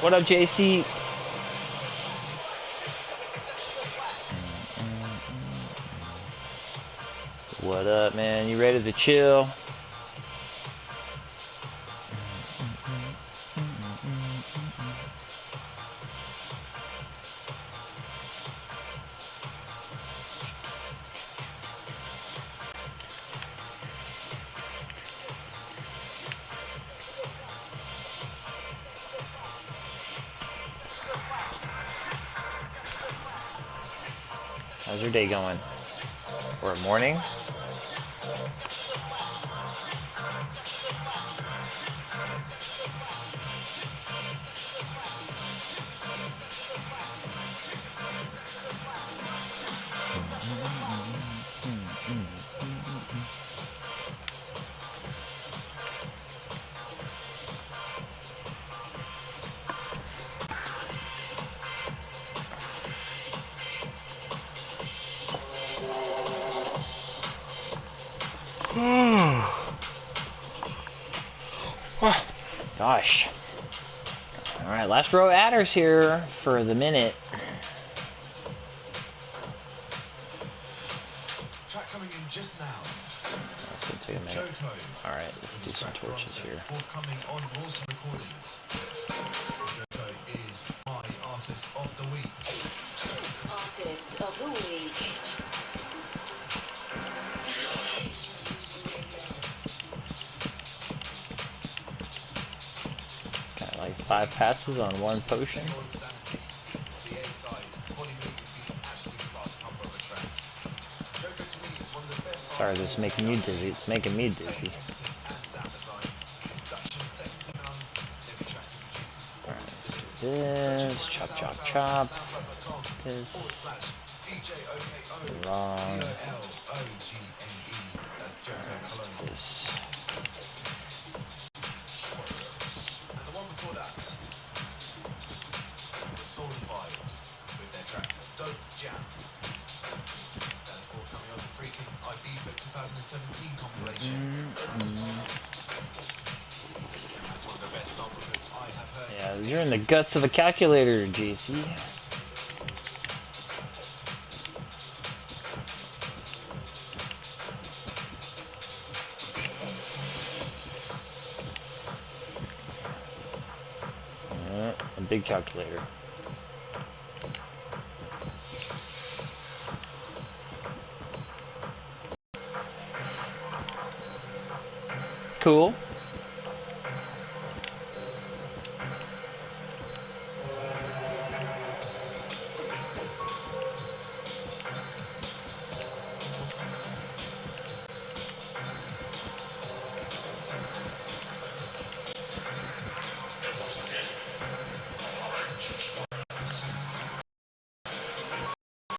What up, JC? What up, man? You ready to chill? How's your day going? Or morning? Gosh. Alright, last row adders here for the minute. Track coming in just now. That's gonna take a minute. Joko. Alright, let's do some torches here. Forthcoming on Rawson Recordings. Joko is my artist of the week. Artist of the week. Got like 5 passes on 1 potion. The A-side, body movement being absolutely class cover of a track. Joko to me is one of the best. Sorry, this is making you dizzy. It's making me dizzy. And sound design. His production is second to none. Every track he produces is Alright, always let's do delivered. this. Chop, chop, chop. This. DJOKO Wrong. COLOGNE. That's Joko Cologne. This. And the one before that was Solidified with their track Dope Jam. That is forthcoming on the Freaking IB for 2017 compilation. That's one of the best songs that I have heard. Yeah, you're in the guts of a calculator, JC. A big calculator. Cool.